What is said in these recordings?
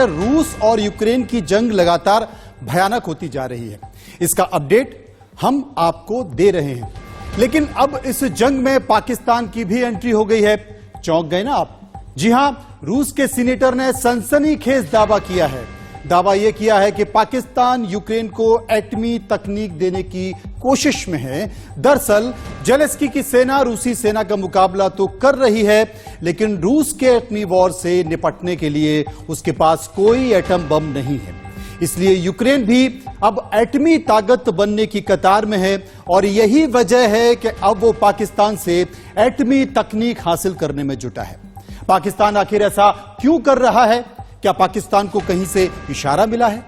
है, रूस और यूक्रेन की जंग लगातार भयानक होती जा रही है। इसका अपडेट हम आपको दे रहे हैं, लेकिन अब इस जंग में पाकिस्तान की भी एंट्री हो गई है। चौंक गए ना आप? जी हां, रूस के सीनेटर ने सनसनीखेज दावा किया है। दावा यह किया है कि पाकिस्तान यूक्रेन को एटमी तकनीक देने की कोशिश में है। दरअसल जेलेंस्की की सेना रूसी सेना का मुकाबला तो कर रही है, लेकिन रूस के एटमी वॉर से निपटने के लिए उसके पास कोई एटम बम नहीं है। इसलिए यूक्रेन भी अब एटमी ताकत बनने की कतार में है और यही वजह है कि अब वो पाकिस्तान से एटमी तकनीक हासिल करने में जुटा है। पाकिस्तान आखिर ऐसा क्यों कर रहा है? क्या पाकिस्तान को कहीं से इशारा मिला है?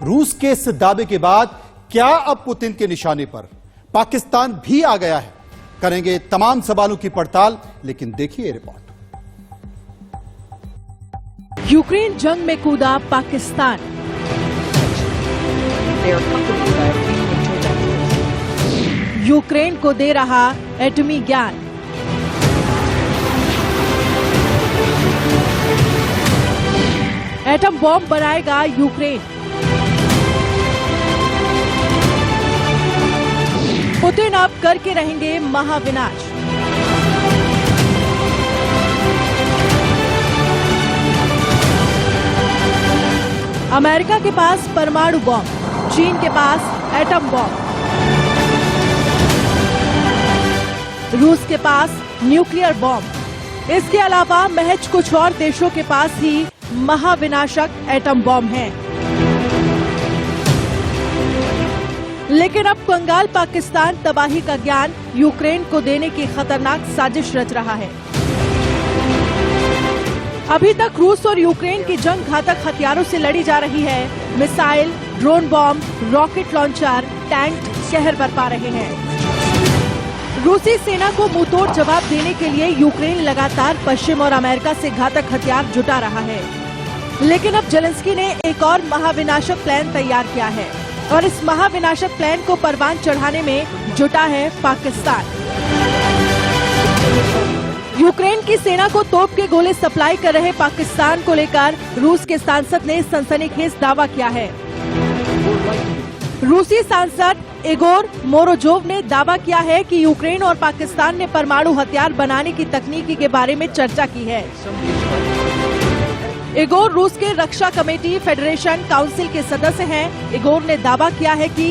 रूस के इस दावे के बाद क्या अब पुतिन के निशाने पर पाकिस्तान भी आ गया है? करेंगे तमाम सवालों की पड़ताल, लेकिन देखिए रिपोर्ट। यूक्रेन जंग में कूदा पाकिस्तान। यूक्रेन को दे रहा एटमी ज्ञान। एटम बॉम्ब बनाएगा यूक्रेन। पुतिन अब करके रहेंगे महाविनाश। अमेरिका के पास परमाणु बॉम्ब, चीन के पास एटम बॉम्ब, रूस के पास न्यूक्लियर बॉम्ब। इसके अलावा महज कुछ और देशों के पास ही महाविनाशक एटम बॉम्ब है। लेकिन अब कंगाल पाकिस्तान तबाही का ज्ञान यूक्रेन को देने की खतरनाक साजिश रच रहा है। अभी तक रूस और यूक्रेन की जंग घातक हथियारों से लड़ी जा रही है। Missile, drone bomb, rocket launcher, tank कहर बरपा रहे हैं। रूसी सेना को मुंहतोड़ जवाब देने के लिए यूक्रेन लगातार पश्चिम और अमेरिका से घातक हथियार जुटा रहा है। लेकिन अब जेलेंस्की ने एक और महाविनाशक प्लान तैयार किया है और इस महाविनाशक प्लान को परवान चढ़ाने में जुटा है पाकिस्तान। यूक्रेन की सेना को तोप के गोले सप्लाई कर रहे पाकिस्तान को लेकर रूस के सांसद ने सनसनीखेज दावा किया है। रूसी सांसद इगोर मोरोजोव ने दावा किया है कि यूक्रेन और पाकिस्तान ने परमाणु हथियार बनाने की तकनीकी के बारे में चर्चा की है। इगोर रूस के रक्षा कमेटी फेडरेशन काउंसिल के सदस्य हैं। इगोर ने दावा किया है कि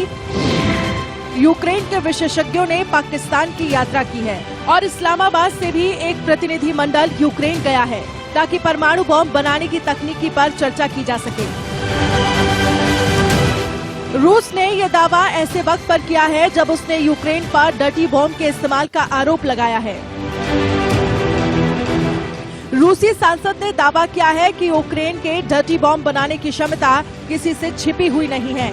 यूक्रेन के विशेषज्ञों ने पाकिस्तान की यात्रा की है और इस्लामाबाद से भी एक प्रतिनिधि मंडल यूक्रेन गया है ताकि परमाणु बम बनाने की तकनीकी पर चर्चा की जा सके। रूस ने यह दावा ऐसे वक्त पर किया है जब उसने यूक्रेन पर डर्टी बॉम्ब के इस्तेमाल का आरोप लगाया है। रूसी सांसद ने दावा किया है कि यूक्रेन के डर्टी बॉम्ब बनाने की क्षमता किसी से छिपी हुई नहीं है।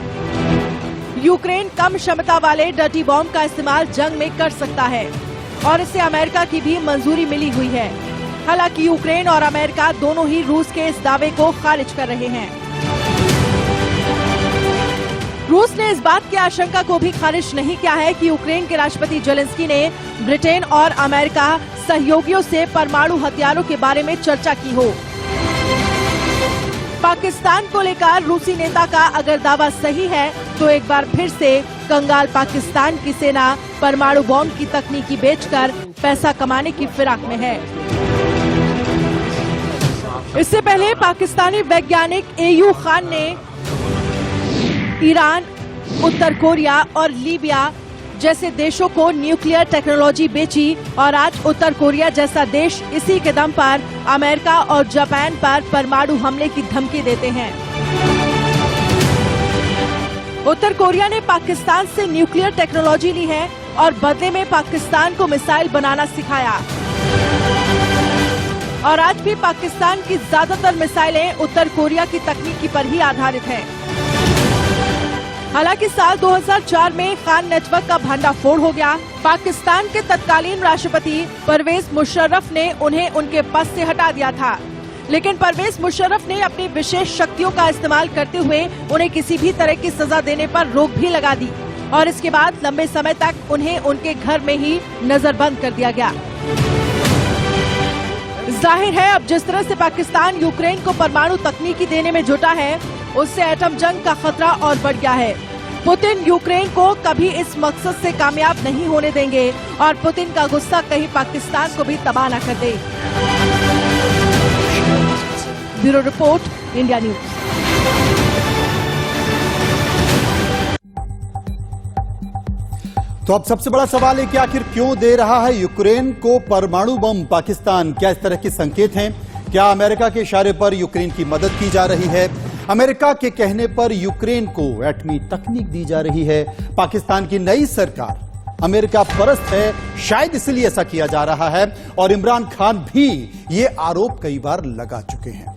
यूक्रेन कम क्षमता वाले डर्टी बॉम्ब का इस्तेमाल जंग में कर सकता है और इसे अमेरिका की भी मंजूरी मिली हुई है। हालांकि यूक्रेन और अमेरिका दोनों ही रूस के इस दावे को खारिज कर रहे हैं। रूस ने इस बात की आशंका को भी खारिज नहीं किया है कि यूक्रेन के राष्ट्रपति जेलेंस्की ने ब्रिटेन और अमेरिका सहयोगियों से परमाणु हथियारों के बारे में चर्चा की हो। पाकिस्तान को लेकर रूसी नेता का अगर दावा सही है तो एक बार फिर से कंगाल पाकिस्तान की सेना परमाणु बॉम्ब की तकनीकी बेचकर पैसा कमाने की फिराक में है। इससे पहले पाकिस्तानी वैज्ञानिक एयू खान ने ईरान, उत्तर कोरिया और लीबिया जैसे देशों को न्यूक्लियर टेक्नोलॉजी बेची और आज उत्तर कोरिया जैसा देश इसी के दम पर अमेरिका और जापान पर परमाणु हमले की धमकी देते हैं। उत्तर कोरिया ने पाकिस्तान से न्यूक्लियर टेक्नोलॉजी ली है और बदले में पाकिस्तान को मिसाइल बनाना सिखाया और आज भी पाकिस्तान की ज्यादातर मिसाइलें उत्तर कोरिया की तकनीकी पर ही आधारित हैं। हालांकि साल 2004 में खान नेटवर्क का भंडाफोड़ हो गया। पाकिस्तान के तत्कालीन राष्ट्रपति परवेज मुशर्रफ ने उन्हें उनके पद से हटा दिया था, लेकिन परवेज मुशर्रफ ने अपनी विशेष शक्तियों का इस्तेमाल करते हुए उन्हें किसी भी तरह की सजा देने पर रोक भी लगा दी और इसके बाद लंबे समय तक उन्हें उनके घर में ही नजरबंद कर दिया गया। जाहिर है अब जिस तरह से पाकिस्तान यूक्रेन को परमाणु तकनीकी देने में जुटा है, उससे एटम जंग का खतरा और बढ़ गया है। पुतिन यूक्रेन को कभी इस मकसद से कामयाब नहीं होने देंगे और पुतिन का गुस्सा कहीं पाकिस्तान को भी तबाह न कर दे। Bureau report, India news. तो अब सबसे बड़ा सवाल है कि आखिर क्यों दे रहा है यूक्रेन को परमाणु बम पाकिस्तान? क्या इस तरह के संकेत हैं? क्या अमेरिका के इशारे पर यूक्रेन की मदद की जा रही है? अमेरिका के कहने पर यूक्रेन को एटमी तकनीक दी जा रही है? पाकिस्तान की नई सरकार अमेरिका परस्त है, शायद इसलिए ऐसा किया जा रहा है। और इमरान खान भी ये आरोप कई बार लगा चुके हैं।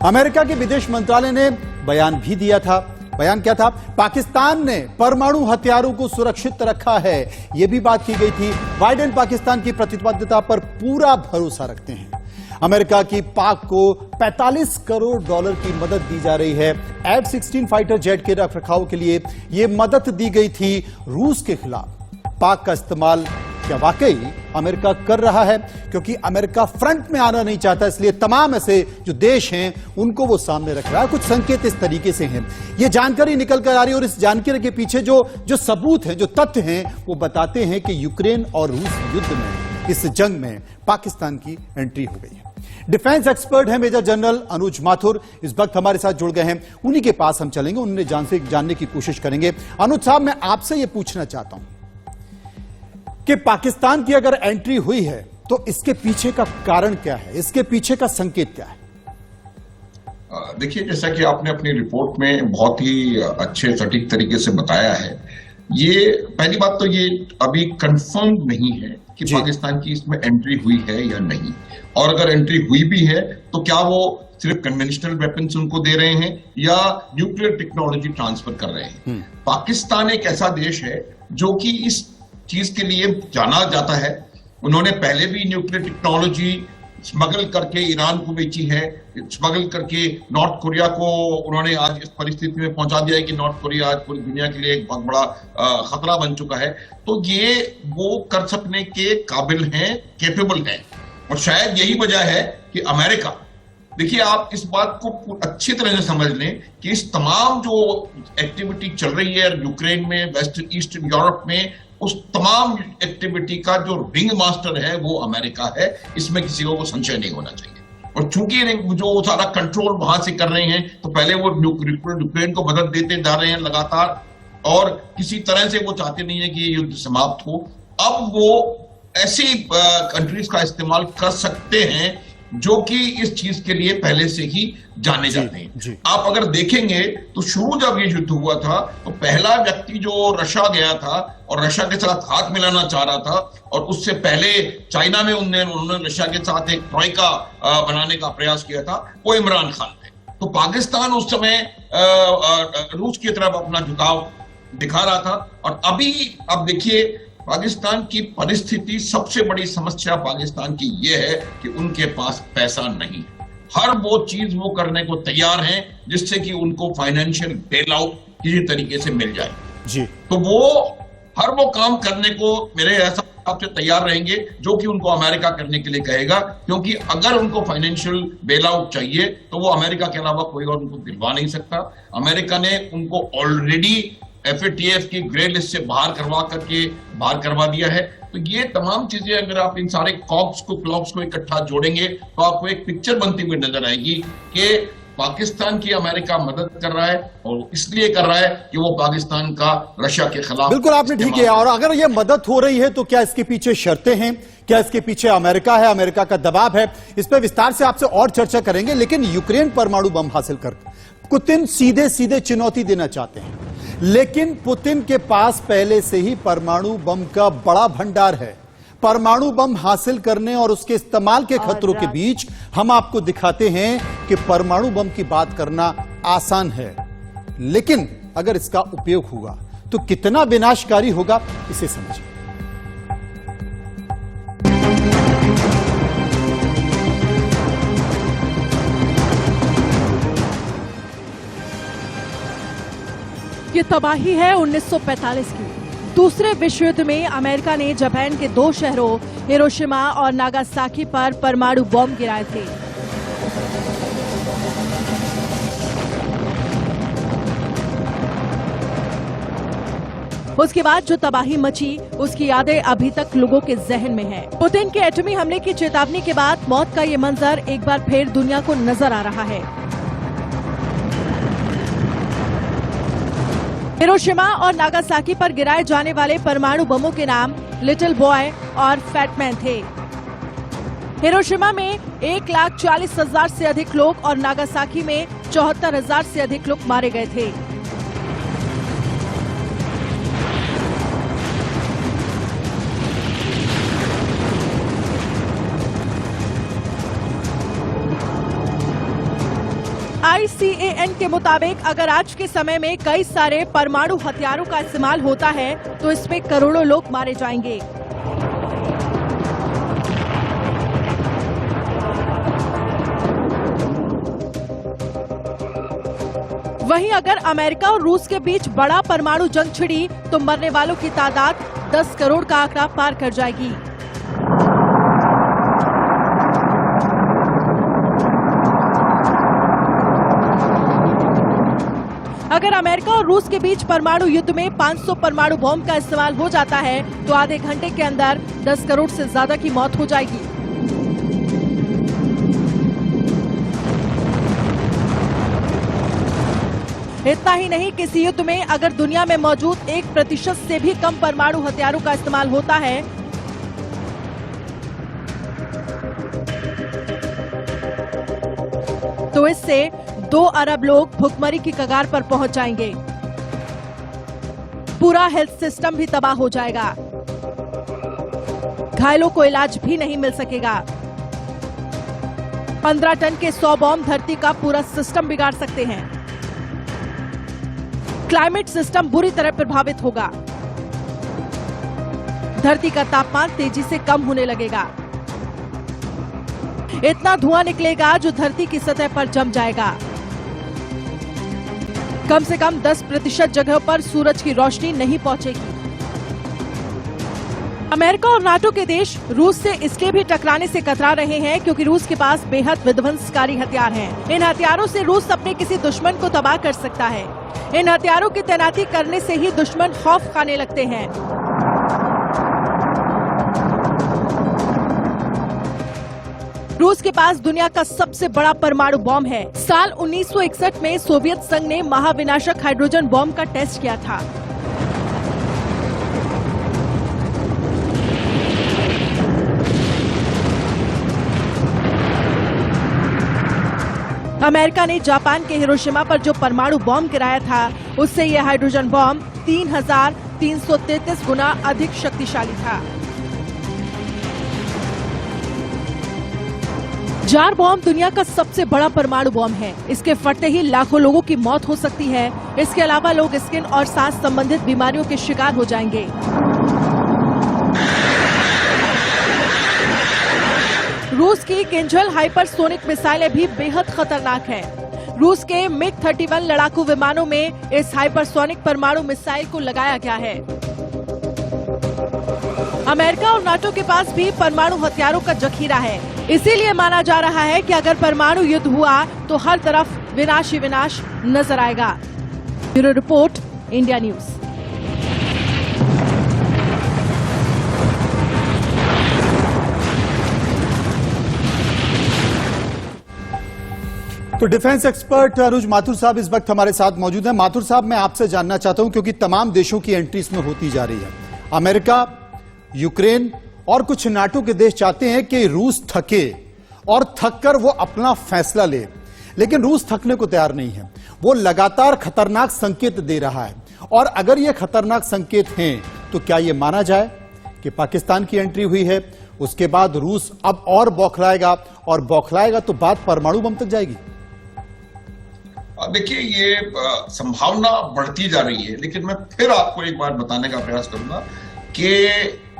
अमेरिका के विदेश मंत्रालय ने बयान भी दिया था। बयान क्या था? पाकिस्तान ने परमाणु हथियारों को सुरक्षित रखा है, यह भी बात की गई थी। बाइडेन पाकिस्तान की प्रतिबद्धता पर पूरा भरोसा रखते हैं। अमेरिका की पाक को 45 करोड़ डॉलर की मदद दी जा रही है। F-16 फाइटर जेट के रखरखाव के लिए यह मदद दी गई थी रूस के खिलाफ। पाक का इस्तेमाल क्या वाकई अमेरिका कर रहा है? क्योंकि अमेरिका फ्रंट में आना नहीं चाहता, इसलिए तमाम ऐसे जो देश हैं उनको वो सामने रख रहा है। कुछ संकेत इस तरीके से हैं, ये जानकारी निकल कर आ रही है और इस जानकारी के पीछे जो सबूत हैं, जो तथ्य हैं, वो बताते हैं कि यूक्रेन और रूस युद्ध में, इस जंग में पाकिस्तान की एंट्री हो गई है। डिफेंस एक्सपर्ट है मेजर जनरल अनुज माथुर, इस वक्त हमारे साथ जुड़ गए हैं। उन्हीं के पास हम चलेंगे, उन्हें जानने की कोशिश करेंगे। अनुज साहब, मैं आपसे यह पूछना चाहता हूं कि पाकिस्तान की अगर एंट्री हुई है तो इसके पीछे का कारण क्या है, इसके पीछे का संकेत क्या है? देखिए, जैसा कि आपने अपनी रिपोर्ट में बहुत ही अच्छे सटीक तरीके से बताया है, ये पहली बात तो ये अभी कंफर्म नहीं है कि पाकिस्तान की इसमें एंट्री हुई है या नहीं। और अगर एंट्री हुई भी है तो क्या वो सिर्फ कन्वेंशनल वेपन्स उनको दे रहे हैं या न्यूक्लियर टेक्नोलॉजी ट्रांसफर कर रहे हैं। पाकिस्तान एक ऐसा देश है जो कि इस चीज के लिए जाना जाता है। उन्होंने पहले भी न्यूक्लियर टेक्नोलॉजी स्मगल करके ईरान को बेची है, स्मगल करके नॉर्थ कोरिया को उन्होंने आज इस परिस्थिति में पहुंचा दिया है कि नॉर्थ कोरिया आज पूरी दुनिया के लिए एक बहुत बड़ा खतरा बन चुका है। तो ये वो कर सकने के काबिल हैं, केपेबल हैं। और शायद यही वजह है कि अमेरिका, देखिए आप इस बात को अच्छी तरह से समझ लें कि इस तमाम जो एक्टिविटी चल रही है यूक्रेन में, वेस्ट ईस्टर्न यूरोप में, उस तमाम एक्टिविटी का जो रिंग मास्टर है वो अमेरिका है। इसमें किसी को संशय नहीं होना चाहिए। और चूंकि जो सारा कंट्रोल वहां से कर रहे हैं, तो पहले वो यूक्रेन को मदद देते जा रहे हैं लगातार, और किसी तरह से वो चाहते नहीं है कि ये युद्ध समाप्त हो। अब वो ऐसी कंट्रीज का इस्तेमाल कर सकते हैं जो कि इस चीज के लिए पहले से ही जाने जाते हैं। आप अगर देखेंगे तो शुरू जब ये युद्ध हुआ था तो पहला व्यक्ति जो रशिया गया था और रशिया के साथ हाथ मिलाना चाह रहा था, और उससे पहले चाइना में उन्होंने रशिया के साथ एक ट्रॉइका बनाने का प्रयास किया था, वो इमरान खान थे। तो पाकिस्तान उस समय रूस की तरफ अपना झुकाव दिखा रहा था। और अब देखिए पाकिस्तान की परिस्थिति, सबसे बड़ी समस्या पाकिस्तान की यह है कि उनके पास पैसा नहीं। हर वो चीज वो करने को तैयार हैं जिससे कि उनको फाइनेंशियल बेल आउट किसी तरीके से मिल जाए जी। तो वो हर वो काम करने को मेरे हिसाब से तैयार रहेंगे जो कि उनको अमेरिका करने के लिए कहेगा, क्योंकि अगर उनको फाइनेंशियल बेल आउट चाहिए तो वो अमेरिका के अलावा कोई और उनको दिलवा नहीं सकता। अमेरिका ने उनको ऑलरेडी FATF की ग्रे लिस्ट से बाहर करवा दिया है। तो ये तमाम चीजें अगर आप इन सारे क्लॉक्स को इकट्ठा जोड़ेंगे तो आपको एक पिक्चर बनती हुई नजर आएगी कि पाकिस्तान की अमेरिका मदद कर रहा है, और इसलिए कर रहा है कि वो पाकिस्तान का रशिया के खिलाफ। बिल्कुल आपने ठीक है। और अगर ये मदद हो रही है तो क्या इसके पीछे शर्तें हैं? क्या इसके पीछे अमेरिका है, अमेरिका का दबाव है? इस पर विस्तार से आपसे और चर्चा करेंगे। लेकिन यूक्रेन परमाणु बम हासिल कर पुतिन सीधे चुनौती देना चाहते हैं, लेकिन पुतिन के पास पहले से ही परमाणु बम का बड़ा भंडार है। परमाणु बम हासिल करने और उसके इस्तेमाल के खतरों के बीच हम आपको दिखाते हैं कि परमाणु बम की बात करना आसान है, लेकिन अगर इसका उपयोग हुआ तो कितना विनाशकारी होगा, इसे समझिए। ये तबाही है 1945 की, दूसरे विश्व युद्ध में अमेरिका ने जापान के 2 शहरों हिरोशिमा और नागासाकी पर परमाणु बॉम्ब गिराए थे। उसके बाद जो तबाही मची, उसकी यादें अभी तक लोगों के जहन में हैं। पुतिन के एटमी हमले की चेतावनी के बाद मौत का ये मंजर एक बार फिर दुनिया को नजर आ रहा है। हिरोशिमा और नागासाकी पर गिराए जाने वाले परमाणु बमों के नाम लिटिल बॉय और फैटमैन थे। हिरोशिमा में 1,40,000 से अधिक लोग और नागासाकी में 74,000 से अधिक लोग मारे गए थे। ICAN के मुताबिक अगर आज के समय में कई सारे परमाणु हथियारों का इस्तेमाल होता है तो इसमें करोड़ों लोग मारे जाएंगे। वहीं अगर अमेरिका और रूस के बीच बड़ा परमाणु जंग छिड़ी तो मरने वालों की तादाद 10 करोड़ का आंकड़ा पार कर जाएगी। अगर अमेरिका और रूस के बीच परमाणु युद्ध में 500 परमाणु बॉम्ब का इस्तेमाल हो जाता है तो आधे घंटे के अंदर 10 करोड़ से ज्यादा की मौत हो जाएगी। इतना ही नहीं, किसी युद्ध में अगर दुनिया में मौजूद 1% से भी कम परमाणु हथियारों का इस्तेमाल होता है तो इससे 2 अरब लोग भुखमरी की कगार पर पहुंच जाएंगे। पूरा हेल्थ सिस्टम भी तबाह हो जाएगा। घायलों को इलाज भी नहीं मिल सकेगा। 15 टन के 100 बॉम्ब धरती का पूरा सिस्टम बिगाड़ सकते हैं। क्लाइमेट सिस्टम बुरी तरह प्रभावित होगा। धरती का तापमान तेजी से कम होने लगेगा। इतना धुआं निकलेगा जो धरती की सतह पर जम जाएगा। कम से कम 10% जगहों पर सूरज की रोशनी नहीं पहुंचेगी। अमेरिका और नाटो के देश रूस से इसलिए भी टकराने से कतरा रहे हैं क्योंकि रूस के पास बेहद विध्वंसकारी हथियार हैं। इन हथियारों से रूस अपने किसी दुश्मन को तबाह कर सकता है। इन हथियारों की तैनाती करने से ही दुश्मन खौफ खाने लगते हैं। रूस के पास दुनिया का सबसे बड़ा परमाणु बॉम्ब है। साल 1961 में सोवियत संघ ने महाविनाशक हाइड्रोजन बॉम्ब का टेस्ट किया था। अमेरिका ने जापान के हिरोशिमा पर जो परमाणु बॉम्ब गिराया था उससे यह हाइड्रोजन बॉम्ब 3,333 गुना अधिक शक्तिशाली था। जार बॉम्ब दुनिया का सबसे बड़ा परमाणु बॉम्ब है। इसके फटते ही लाखों लोगों की मौत हो सकती है। इसके अलावा लोग स्किन और सांस संबंधित बीमारियों के शिकार हो जाएंगे। रूस की किंजल हाइपरसोनिक मिसाइलें भी बेहद खतरनाक है। रूस के MiG-31 लड़ाकू विमानों में इस हाइपरसोनिक परमाणु मिसाइल को लगाया गया है। अमेरिका और नाटो के पास भी परमाणु हथियारों का जखीरा है। इसीलिए माना जा रहा है कि अगर परमाणु युद्ध हुआ तो हर तरफ विनाश ही विनाश नजर आएगा। Bureau report, India news. तो डिफेंस एक्सपर्ट अनुज माथुर साहब इस वक्त हमारे साथ मौजूद हैं। माथुर साहब, मैं आपसे जानना चाहता हूं क्योंकि तमाम देशों की एंट्री इसमें होती जा रही है। अमेरिका, यूक्रेन और कुछ नाटो के देश चाहते हैं कि रूस थके और थककर वो अपना फैसला ले, लेकिन रूस थकने को तैयार नहीं है। वो लगातार खतरनाक संकेत दे रहा है और अगर ये खतरनाक संकेत हैं तो क्या ये माना जाए कि पाकिस्तान की एंट्री हुई है, उसके बाद रूस अब और बौखलाएगा और बौखलाएगा तो बात परमाणु बम तक जाएगी? देखिए, ये संभावना बढ़ती जा रही है, लेकिन मैं फिर आपको एक बात बताने का प्रयास करूंगा कि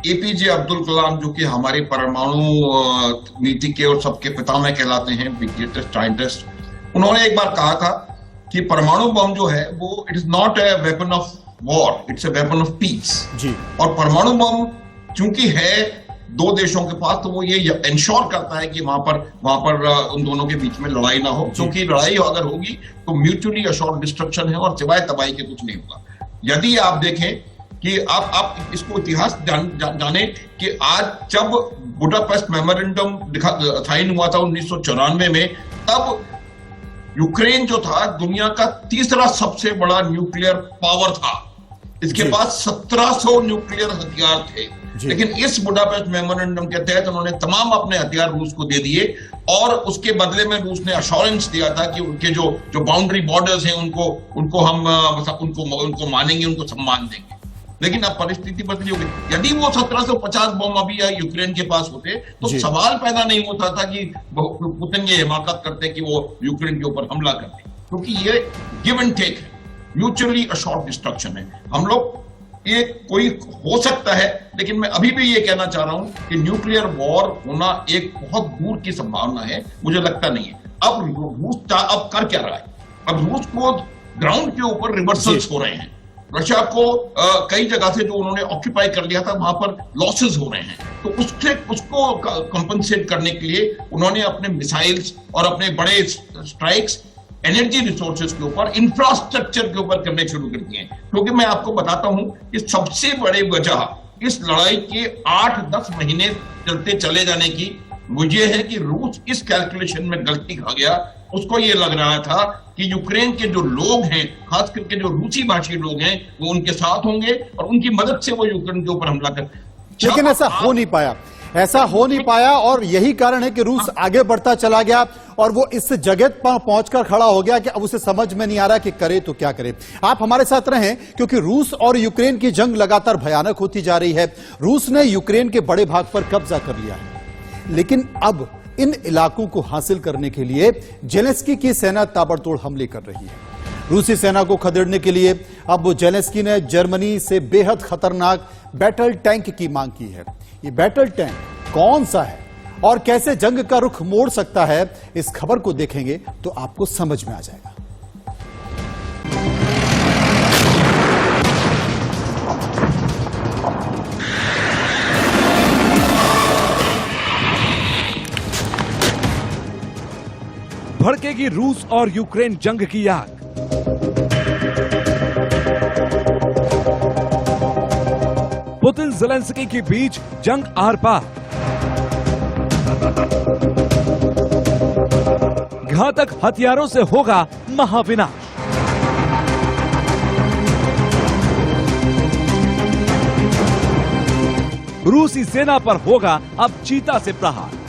एपीजे अब्दुल कलाम, जो कि हमारी परमाणु नीति के और सबके पितामह कहलाते हैं, ग्रेटेस्ट साइंटिस्ट, उन्होंने एक बार कहा था कि परमाणु बम जो है वो it is not a weapon of war, it's a weapon of peace. जी। और परमाणु बम चूंकि है दो देशों के पास, तो वो ये इंश्योर करता है कि वहां पर उन दोनों के बीच में लड़ाई ना हो, क्योंकि लड़ाई अगर होगी तो म्यूचुअली अश्योर्ड डिस्ट्रक्शन है और सिवाय तबाही के कुछ नहीं होगा। यदि आप देखें कि आप इसको इतिहास जाने कि आज जब बुडापेस्ट मेमोरेंडम साइन हुआ था 1994 में, तब यूक्रेन जो था दुनिया का तीसरा सबसे बड़ा न्यूक्लियर पावर था। इसके पास 1700 न्यूक्लियर हथियार थे, लेकिन इस बुडापेस्ट मेमोरेंडम के तहत उन्होंने तमाम अपने हथियार रूस को दे दिए और उसके बदले में रूस ने अश्योरेंस दिया था कि उनके जो बाउंड्री बॉर्डर्स हैं उनको मानेंगे, उनको सम्मान देंगे। लेकिन अब परिस्थिति बदली हो गई। यदि वो 1750 बम अभी यूक्रेन के पास होते तो सवाल पैदा नहीं होता था कि पुतिन ये हिमाकत करते कि वो यूक्रेन के ऊपर हमला करते, क्योंकि ये गिव एंड टेक है, म्यूचुअली अश्योर्ड डिस्ट्रक्शन है। हम लोग ये कोई हो सकता है, लेकिन मैं अभी भी ये कहना चाह रहा हूं कि न्यूक्लियर वॉर होना एक बहुत दूर की संभावना है, मुझे लगता नहीं है। अब रूस अब कर क्या रहा है? अब रूस को ग्राउंड के ऊपर रिवर्सल्स हो रहे हैं। रशिया को कई जगह से जो उन्होंने ऑक्यूपाई कर लिया था वहां पर लॉसेस हो रहे हैं, तो उसको कंपनसेट करने के लिए उन्होंने अपने मिसाइल्स और अपने बड़े स्ट्राइक्स एनर्जी रिसोर्सेज के ऊपर, इंफ्रास्ट्रक्चर के ऊपर करने शुरू कर दिए हैं। क्योंकि मैं आपको बताता हूं कि सबसे बड़ी वजह इस लड़ाई के 8-10 महीने चलते चले जाने की मुझे है कि रूस इस कैलकुलेशन में गलती खा गया। उसको ये लग रहा था कि यूक्रेन के जो लोग हैं, खास करके जो रूसी भाषी लोग हैं, वो उनके साथ होंगे और उनकी मदद से वो यूक्रेन के ऊपर हमला कर। लेकिन ऐसा हो नहीं पाया और यही कारण है कि रूस आगे बढ़ता चला गया और वो इस जगह पर पहुंचकर खड़ा हो गया कि अब उसे समझ में नहीं आ रहा कि करे तो क्या करे। आप हमारे साथ रहें, क्योंकि रूस और यूक्रेन की जंग लगातार भयानक होती जा रही है। रूस ने यूक्रेन के बड़े भाग पर कब्जा कर लिया है, लेकिन अब इन इलाकों को हासिल करने के लिए जेलेंस्की की सेना ताबड़तोड़ हमले कर रही है। रूसी सेना को खदेड़ने के लिए अब जेलेंस्की ने जर्मनी से बेहद खतरनाक बैटल टैंक की मांग की है। ये बैटल टैंक कौन सा है और कैसे जंग का रुख मोड़ सकता है, इस खबर को देखेंगे तो आपको समझ में आ जाएगा। भड़केगी रूस और यूक्रेन जंग की आग। पुतिन ज़ेलेंस्की के बीच जंग आर पार। घातक हथियारों से होगा महाविनाश। रूसी सेना पर होगा अब चीता से प्रहार।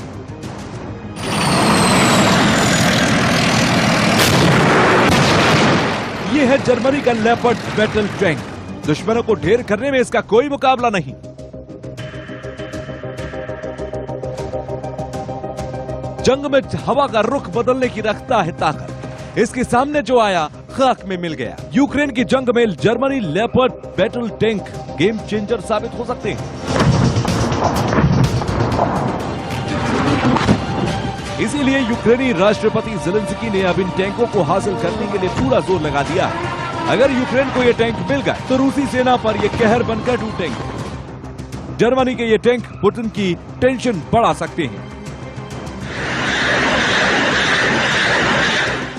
यह है जर्मनी का लेपर्ड बैटल टैंक। दुश्मनों को ढेर करने में इसका कोई मुकाबला नहीं। जंग में हवा का रुख बदलने की रखता है ताकत। इसके सामने जो आया खाक में मिल गया। यूक्रेन की जंग में Germany leopard battle tank game changer साबित हो सकते हैं। इसीलिए यूक्रेनी राष्ट्रपति ज़ेलेंस्की ने अब इन टैंकों को हासिल करने के लिए पूरा जोर लगा दिया है। अगर यूक्रेन को ये टैंक मिल गए तो रूसी सेना पर ये कहर बनकर टूटेंगे। जर्मनी के ये टैंक पुतिन की टेंशन बढ़ा सकते हैं।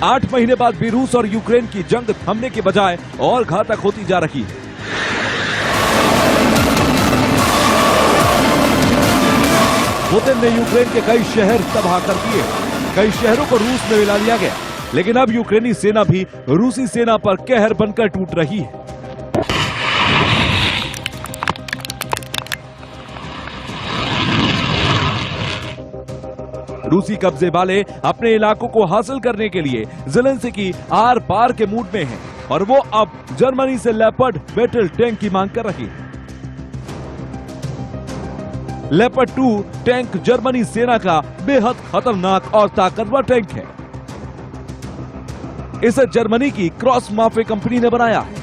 8 महीने बाद भी रूस और यूक्रेन की जंग थमने के बजाय और घातक होती जा रही है। पुतिन ने यूक्रेन के कई शहर तबाह कर दिए। कई शहरों को रूस में मिला लिया गया, लेकिन अब यूक्रेनी सेना भी रूसी सेना पर कहर बनकर टूट रही है। रूसी कब्जे वाले अपने इलाकों को हासिल करने के लिए ज़ेलेंस्की आर पार के मूड में हैं और वो अब जर्मनी से लेपर्ड बैटल टैंक की मांग कर रही है। लेपर्ड 2 टैंक जर्मनी सेना का बेहद खतरनाक और ताकतवर टैंक है। इसे जर्मनी की क्रॉस माफे कंपनी ने बनाया है।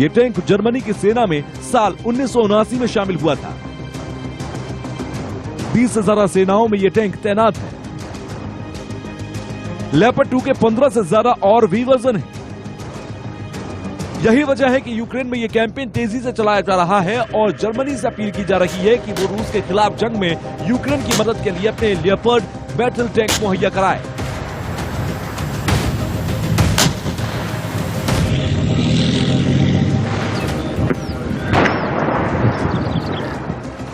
यह टैंक जर्मनी की सेना में साल 1979 में शामिल हुआ था। 20 से ज्यादा सेनाओं में यह टैंक तैनात है। लेपर्ड 2 के 15 से ज्यादा और भी वर्जन है। यही वजह है कि यूक्रेन में ये कैंपेन तेजी से चलाया जा रहा है और जर्मनी से अपील की जा रही है कि वो रूस के खिलाफ जंग में यूक्रेन की मदद के लिए अपने लियोपार्ड बैटल टैंक मुहैया कराए।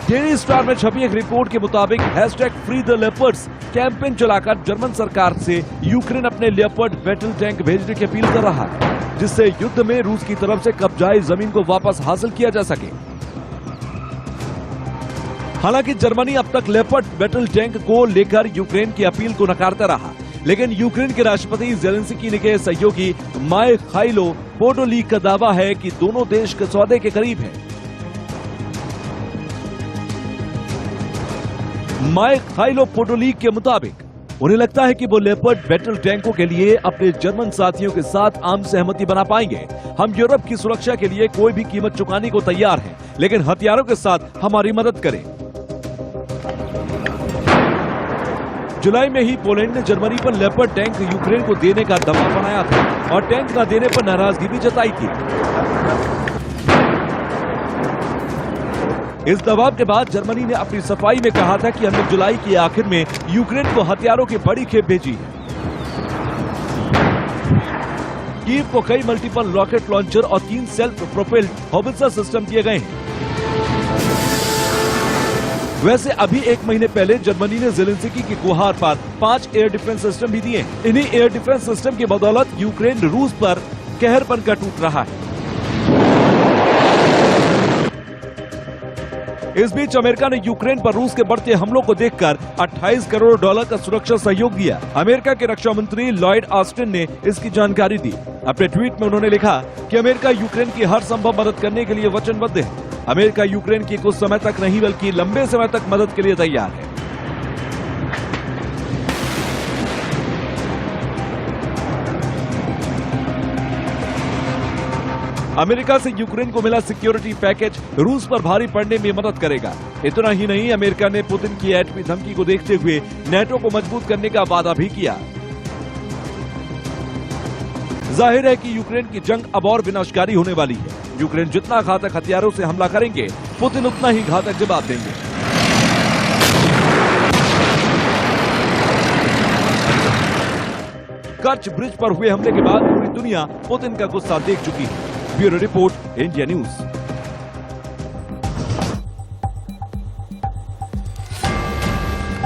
डेली स्टार में छपी एक रिपोर्ट के मुताबिक #FreeTheLeopards कैंपेन चलाकर जर्मन सरकार से यूक्रेन अपने लियोपार्ड बैटल टैंक भेजने की अपील कर रहा है, जिससे युद्ध में रूस की तरफ से कब्जाई जमीन को वापस हासिल किया जा सके। हालांकि जर्मनी अब तक लेपर्ड बैटल टैंक को लेकर यूक्रेन की अपील को नकारता रहा, लेकिन यूक्रेन के राष्ट्रपति जेलेंस्की के सहयोगी माइखाइलो पोडोलिक का दावा है कि दोनों देश के सौदे के करीब हैं। माइखाइलो पोडोलिक के मुताबिक उन्हें लगता है कि वो लेपर्ड बैटल टैंकों के लिए अपने जर्मन साथियों के साथ आम सहमति बना पाएंगे। हम यूरोप की सुरक्षा के लिए कोई भी कीमत चुकाने को तैयार हैं, लेकिन हथियारों के साथ हमारी मदद करें। जुलाई में ही पोलैंड ने जर्मनी पर लेपर्ड टैंक यूक्रेन को देने का दबाव बनाया था और टैंक न देने पर नाराजगी भी जताई थी। इस दबाव के बाद जर्मनी ने अपनी सफाई में कहा था कि हमने जुलाई के आखिर में यूक्रेन को हथियारों की बड़ी खेप भेजी है। कीव को कई मल्टीपल रॉकेट लॉन्चर और 3 सेल्फ प्रोपेल्ड हॉवित्जर सिस्टम दिए गए हैं। वैसे अभी 1 महीने पहले जर्मनी ने जेलेंस्की की गुहार पर 5 एयर डिफेंस सिस्टम भी दिए हैं। इन्हीं एयर डिफेंस सिस्टम की बदौलत यूक्रेन रूस पर कहर बनकर टूट रहा है। इस बीच अमेरिका ने यूक्रेन पर रूस के बढ़ते हमलों को देखकर $28 करोड़ का सुरक्षा सहयोग दिया। अमेरिका के रक्षा मंत्री लॉयड ऑस्टिन ने इसकी जानकारी दी। अपने ट्वीट में उन्होंने लिखा कि अमेरिका यूक्रेन की हर संभव मदद करने के लिए वचनबद्ध है। अमेरिका यूक्रेन की कुछ समय तक नहीं बल्कि लंबे समय तक मदद के लिए तैयार है। अमेरिका से यूक्रेन को मिला सिक्योरिटी पैकेज रूस पर भारी पड़ने में मदद करेगा। इतना ही नहीं, अमेरिका ने पुतिन की एटमी धमकी को देखते हुए नेटो को मजबूत करने का वादा भी किया। जाहिर है कि यूक्रेन की जंग अब और विनाशकारी होने वाली है। यूक्रेन जितना घातक हथियारों से हमला करेंगे, पुतिन उतना ही घातक जवाब देंगे। कर्च ब्रिज पर हुए हमले के बाद पूरी दुनिया पुतिन का गुस्सा देख चुकी है। Bureau report, India news.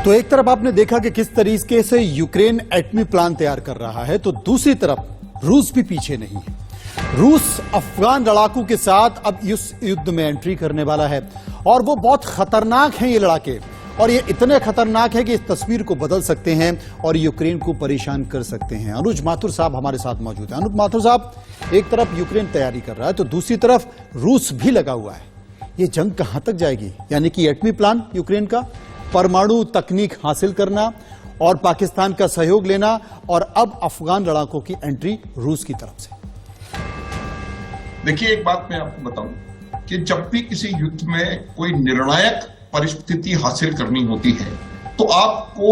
तो एक तरफ आपने देखा कि किस तरीके से यूक्रेन एटमी प्लान तैयार कर रहा है, तो दूसरी तरफ रूस भी पीछे नहीं है। रूस अफगान लड़ाकू के साथ अब इस युद्ध में एंट्री करने वाला है और वो बहुत खतरनाक हैं ये लड़ाके, और ये इतने खतरनाक है कि इस तस्वीर को बदल सकते हैं और यूक्रेन को परेशान कर सकते हैं। अनुज माथुर साहब हमारे साथ मौजूद हैं। अनुज माथुर साहब, एक तरफ यूक्रेन तैयारी कर रहा है तो दूसरी तरफ रूस भी लगा हुआ है। ये जंग कहां तक जाएगी? यानी कि एटमी प्लान यूक्रेन का, परमाणु तकनीक हासिल करना और पाकिस्तान का सहयोग लेना, और अब अफगान लड़ाकों की एंट्री रूस की तरफ से। देखिए, एक बात मैं आपको बताऊं कि जब भी किसी युद्ध में कोई निर्णायक परिस्थिति हासिल करनी होती है तो आपको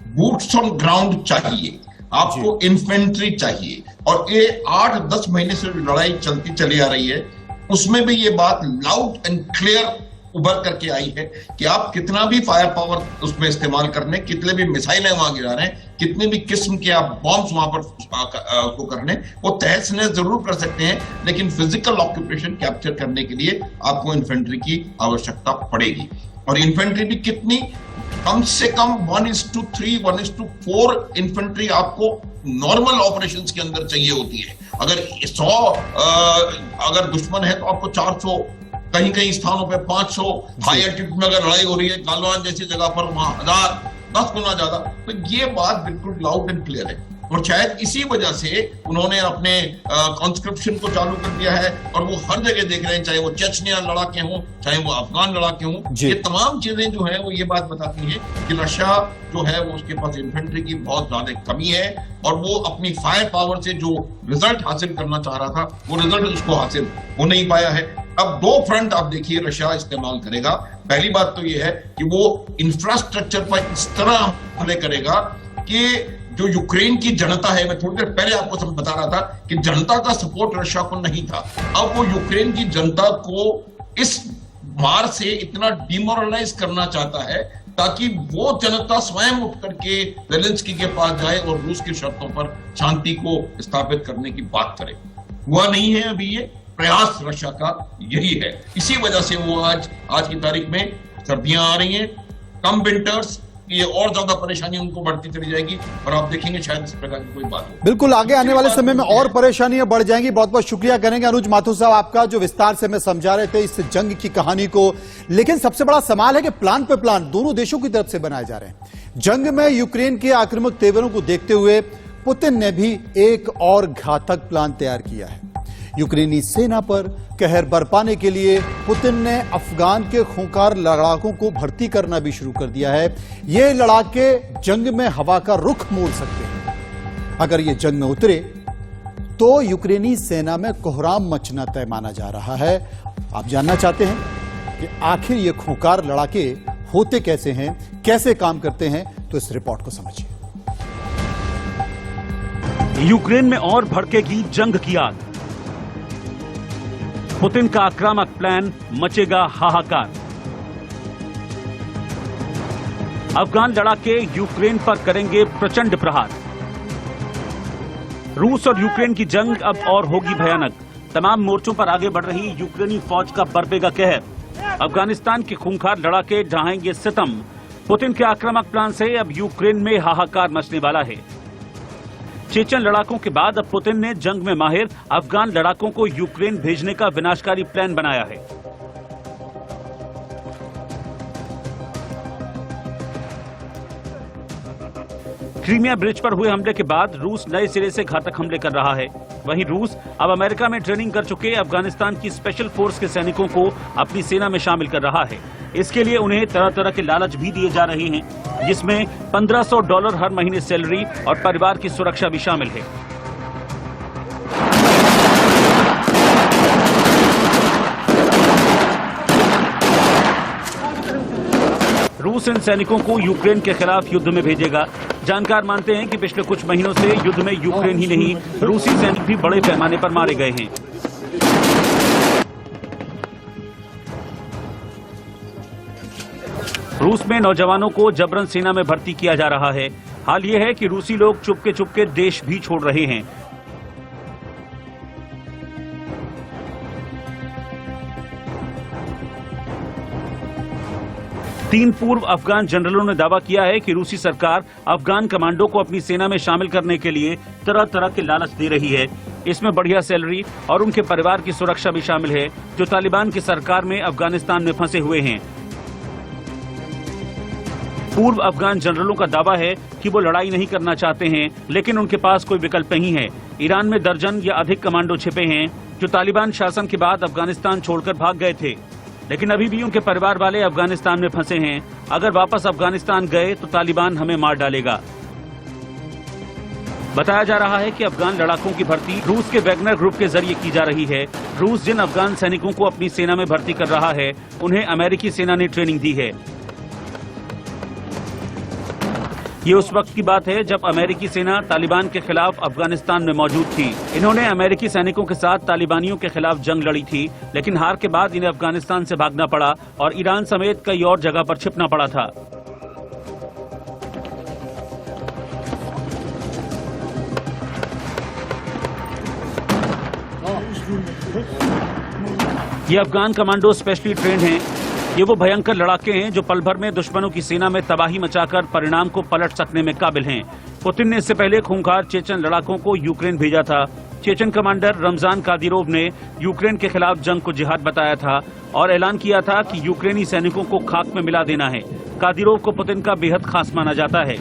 बूट्स ऑन ग्राउंड चाहिए, आपको इन्फेंट्री चाहिए। और ये 8-10 महीने से लड़ाई चलती चली आ रही है, उसमें भी ये बात लाउड एंड क्लियर उभर करके आई है कि आप कितना भी फायर पावर उसमें इस्तेमाल करने, कितने भी मिसाइलें वहां गिरा रहे हैं, कितने भी किस्म के आप बॉम्ब्स वहां पर को करने, वो तहस नहस जरूर कर सकते हैं, लेकिन फिजिकल ऑक्यूपेशन कैप्चर करने के लिए आपको इन्फेंट्री की आवश्यकता पड़ेगी। और इन्फेंट्री भी कितनी? कम से कम 1:3, 1:4 इन्फेंट्री आपको नॉर्मल ऑपरेशंस के अंदर चाहिए होती है। अगर 100 अगर दुश्मन है तो आपको 400, कहीं कहीं स्थानों पे 500, हाई एल्टीट्यूड में अगर लड़ाई हो रही है गालवान जैसी जगह पर, वहां 1000, 10 गुना ज्यादा। तो ये बात बिल्कुल लाउड एंड क्लियर है और शायद इसी वजह से उन्होंने अपने कॉन्स्क्रिप्शन को चालू कर दिया है और वो हर जगह देख रहे हैं, चाहे वो चेचनिया लड़ाके हों, चाहे वो अफगान लड़ाके हों। ये तमाम चीजें जो है वो ये बात बताती है कि रशिया जो है वो उसके पास इन्फेंट्री की बहुत ज्यादा कमी है और वो अपनी फायर पावर से जो रिजल्ट हासिल करना चाह रहा था वो रिजल्ट उसको हासिल हो नहीं पाया है। अब 2 फ्रंट आप देखिए रशिया इस्तेमाल करेगा। पहली बात तो ये है कि वो इंफ्रास्ट्रक्चर पर इस तरह हमले करेगा कि जो यूक्रेन की जनता है, मैं थोड़ी देर पहले आपको सब बता रहा था कि जनता का सपोर्ट रशिया को नहीं था, अब वो यूक्रेन की जनता को इस मार से इतना डिमोरलाइज करना चाहता है ताकि वो जनता स्वयं उठ करके ज़ेलेंस्की के पास जाए और रूस की शर्तों पर शांति को स्थापित करने की बात करे। हुआ नहीं है अभी, ये प्रयास रशिया का यही है। इसी वजह से वो आज की तारीख में सर्दियां आ रही हैं, कम विंटर्स, ये और ज्यादा परेशानी उनको बढ़ती चली जाएगी और आप देखेंगे शायद इस प्रकार की कोई बात हो। बिल्कुल, आगे आने वाले समय में और परेशानियां बढ़ जाएंगी। बहुत बहुत शुक्रिया करेंगे अनुज माथुर साहब आपका, जो विस्तार से हमें समझा रहे थे इस जंग की कहानी को। लेकिन सबसे बड़ा सवाल है कि प्लान पे प्लान दोनों देशों की तरफ से बनाए जा रहे हैं। जंग में यूक्रेन के आक्रामक तेवरों को देखते हुए पुतिन ने भी एक और घातक प्लान तैयार किया है। यूक्रेनी सेना पर कहर बरपाने के लिए पुतिन ने अफगान के खूंखार लड़ाकों को भर्ती करना भी शुरू कर दिया है। ये लड़ाके जंग में हवा का रुख मोड़ सकते हैं। अगर ये जंग में उतरे तो यूक्रेनी सेना में कोहराम मचना तय माना जा रहा है। आप जानना चाहते हैं कि आखिर ये खूंखार लड़ाके होते कैसे हैं, कैसे काम करते हैं, तो इस रिपोर्ट को समझिए। यूक्रेन में और भड़केगी जंग की आग। पुतिन का आक्रामक प्लान, मचेगा हाहाकार। अफगान लड़ाके यूक्रेन पर करेंगे प्रचंड प्रहार। रूस और यूक्रेन की जंग अब और होगी भयानक। तमाम मोर्चों पर आगे बढ़ रही यूक्रेनी फौज का बरपेगा कहर। अफगानिस्तान के खूंखार लड़ाके ढहाएंगे सितम। पुतिन के आक्रामक प्लान से अब यूक्रेन में हाहाकार मचने वाला है। चेचन लड़ाकों के बाद अब पुतिन ने जंग में माहिर अफगान लड़ाकों को यूक्रेन भेजने का विनाशकारी प्लान बनाया है। क्रीमिया ब्रिज पर हुए हमले के बाद रूस नए सिरे से घातक हमले कर रहा है। वहीं रूस अब अमेरिका में ट्रेनिंग कर चुके अफगानिस्तान की स्पेशल फोर्स के सैनिकों को अपनी सेना में शामिल कर रहा है। इसके लिए उन्हें तरह तरह के लालच भी दिए जा रहे हैं, जिसमें $1500 हर महीने सैलरी और परिवार की सुरक्षा भी शामिल है। रूस इन सैनिकों को यूक्रेन के खिलाफ युद्ध में भेजेगा। जानकार मानते हैं कि पिछले कुछ महीनों से युद्ध में यूक्रेन ही नहीं, रूसी सैनिक भी बड़े पैमाने पर मारे गए हैं। रूस में नौजवानों को जबरन सेना में भर्ती किया जा रहा है। हाल ये है कि रूसी लोग चुपके देश भी छोड़ रहे हैं। तीन पूर्व अफगान जनरलों ने दावा किया है कि रूसी सरकार अफगान कमांडो को अपनी सेना में शामिल करने के लिए तरह तरह के लालच दे रही है। इसमें बढ़िया सैलरी और उनके परिवार की सुरक्षा भी शामिल है, जो तालिबान की सरकार में अफगानिस्तान में फंसे हुए हैं। पूर्व अफगान जनरलों का दावा है कि वो लड़ाई नहीं करना चाहते हैं, लेकिन उनके पास कोई विकल्प नहीं है। ईरान में दर्जन या अधिक कमांडो छिपे हैं, जो तालिबान शासन के बाद अफगानिस्तान छोड़कर भाग गए थे, लेकिन अभी भी उनके परिवार वाले अफगानिस्तान में फंसे हैं। अगर वापस अफगानिस्तान गए तो तालिबान हमें मार डालेगा। बताया जा रहा है कि अफगान लड़ाकों की भर्ती रूस के वैगनर ग्रुप के जरिए की जा रही है। रूस जिन अफगान सैनिकों को अपनी सेना में भर्ती कर रहा है, उन्हें अमेरिकी सेना ने ट्रेनिंग दी है। ये उस वक्त की बात है जब अमेरिकी सेना तालिबान के खिलाफ अफगानिस्तान में मौजूद थी। इन्होंने अमेरिकी सैनिकों के साथ तालिबानियों के खिलाफ जंग लड़ी थी, लेकिन हार के बाद इन्हें अफगानिस्तान से भागना पड़ा और ईरान समेत कई और जगह पर छिपना पड़ा था। ये अफगान कमांडो स्पेशली ट्रेंड हैं। ये वो भयंकर लड़ाके हैं जो पल भर में दुश्मनों की सेना में तबाही मचाकर परिणाम को पलट सकने में काबिल हैं। पुतिन ने इससे पहले खूंखार चेचन लड़ाकों को यूक्रेन भेजा था। चेचन कमांडर रमजान कादिरोव ने यूक्रेन के खिलाफ जंग को जिहाद बताया था और ऐलान किया था कि यूक्रेनी सैनिकों को खाक में मिला देना है। कादिरोव को पुतिन का बेहद खास माना जाता है।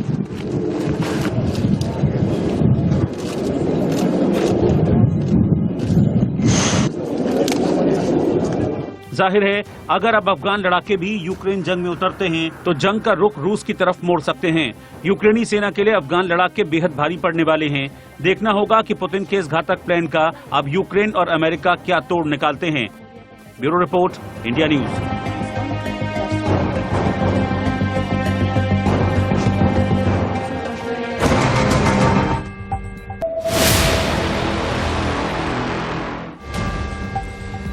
जाहिर है, अगर अब अफगान लड़ाके भी यूक्रेन जंग में उतरते हैं तो जंग का रुख रूस की तरफ मोड़ सकते हैं। यूक्रेनी सेना के लिए अफगान लड़ाके बेहद भारी पड़ने वाले हैं। देखना होगा कि पुतिन के इस घातक प्लान का अब यूक्रेन और अमेरिका क्या तोड़ निकालते हैं। Bureau report, India news.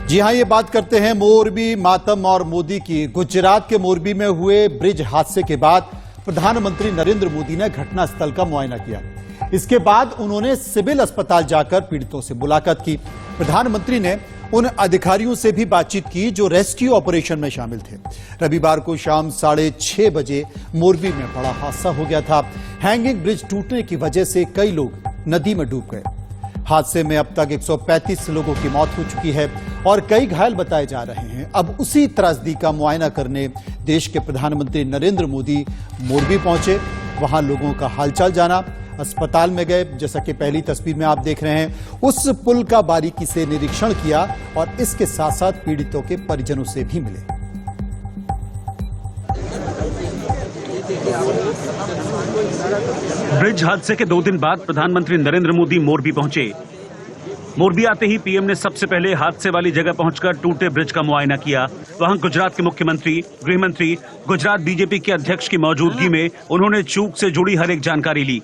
जी हां, ये बात करते हैं मोरबी, मातम और मोदी की। गुजरात के मोरबी में हुए ब्रिज हादसे के बाद प्रधानमंत्री नरेंद्र मोदी ने घटनास्थल का मुआयना किया। इसके बाद उन्होंने सिविल अस्पताल जाकर पीड़ितों से मुलाकात की। प्रधानमंत्री ने उन अधिकारियों से भी बातचीत की जो रेस्क्यू ऑपरेशन में शामिल थे। रविवार को शाम 6:30 बजे मोरबी में बड़ा हादसा हो गया था। हैंगिंग ब्रिज टूटने की वजह से कई लोग नदी में डूब गए। हादसे में अब तक 135 लोगों की मौत हो चुकी है और कई घायल बताए जा रहे हैं। अब उसी त्रासदी का मुआयना करने देश के प्रधानमंत्री नरेंद्र मोदी मोरबी पहुंचे। वहां लोगों का हालचाल जाना, अस्पताल में गए। जैसा कि पहली तस्वीर में आप देख रहे हैं, उस पुल का बारीकी से निरीक्षण किया और इसके साथ साथ पीड़ितों के परिजनों से भी मिले। ब्रिज हादसे के 2 दिन बाद प्रधानमंत्री नरेंद्र मोदी मोरबी पहुंचे। मोरबी आते ही पीएम ने सबसे पहले हादसे वाली जगह पहुंचकर टूटे ब्रिज का मुआयना किया। वहां गुजरात के मुख्यमंत्री, गृहमंत्री, गुजरात बीजेपी के अध्यक्ष की मौजूदगी में उन्होंने चूक से जुड़ी हर एक जानकारी ली।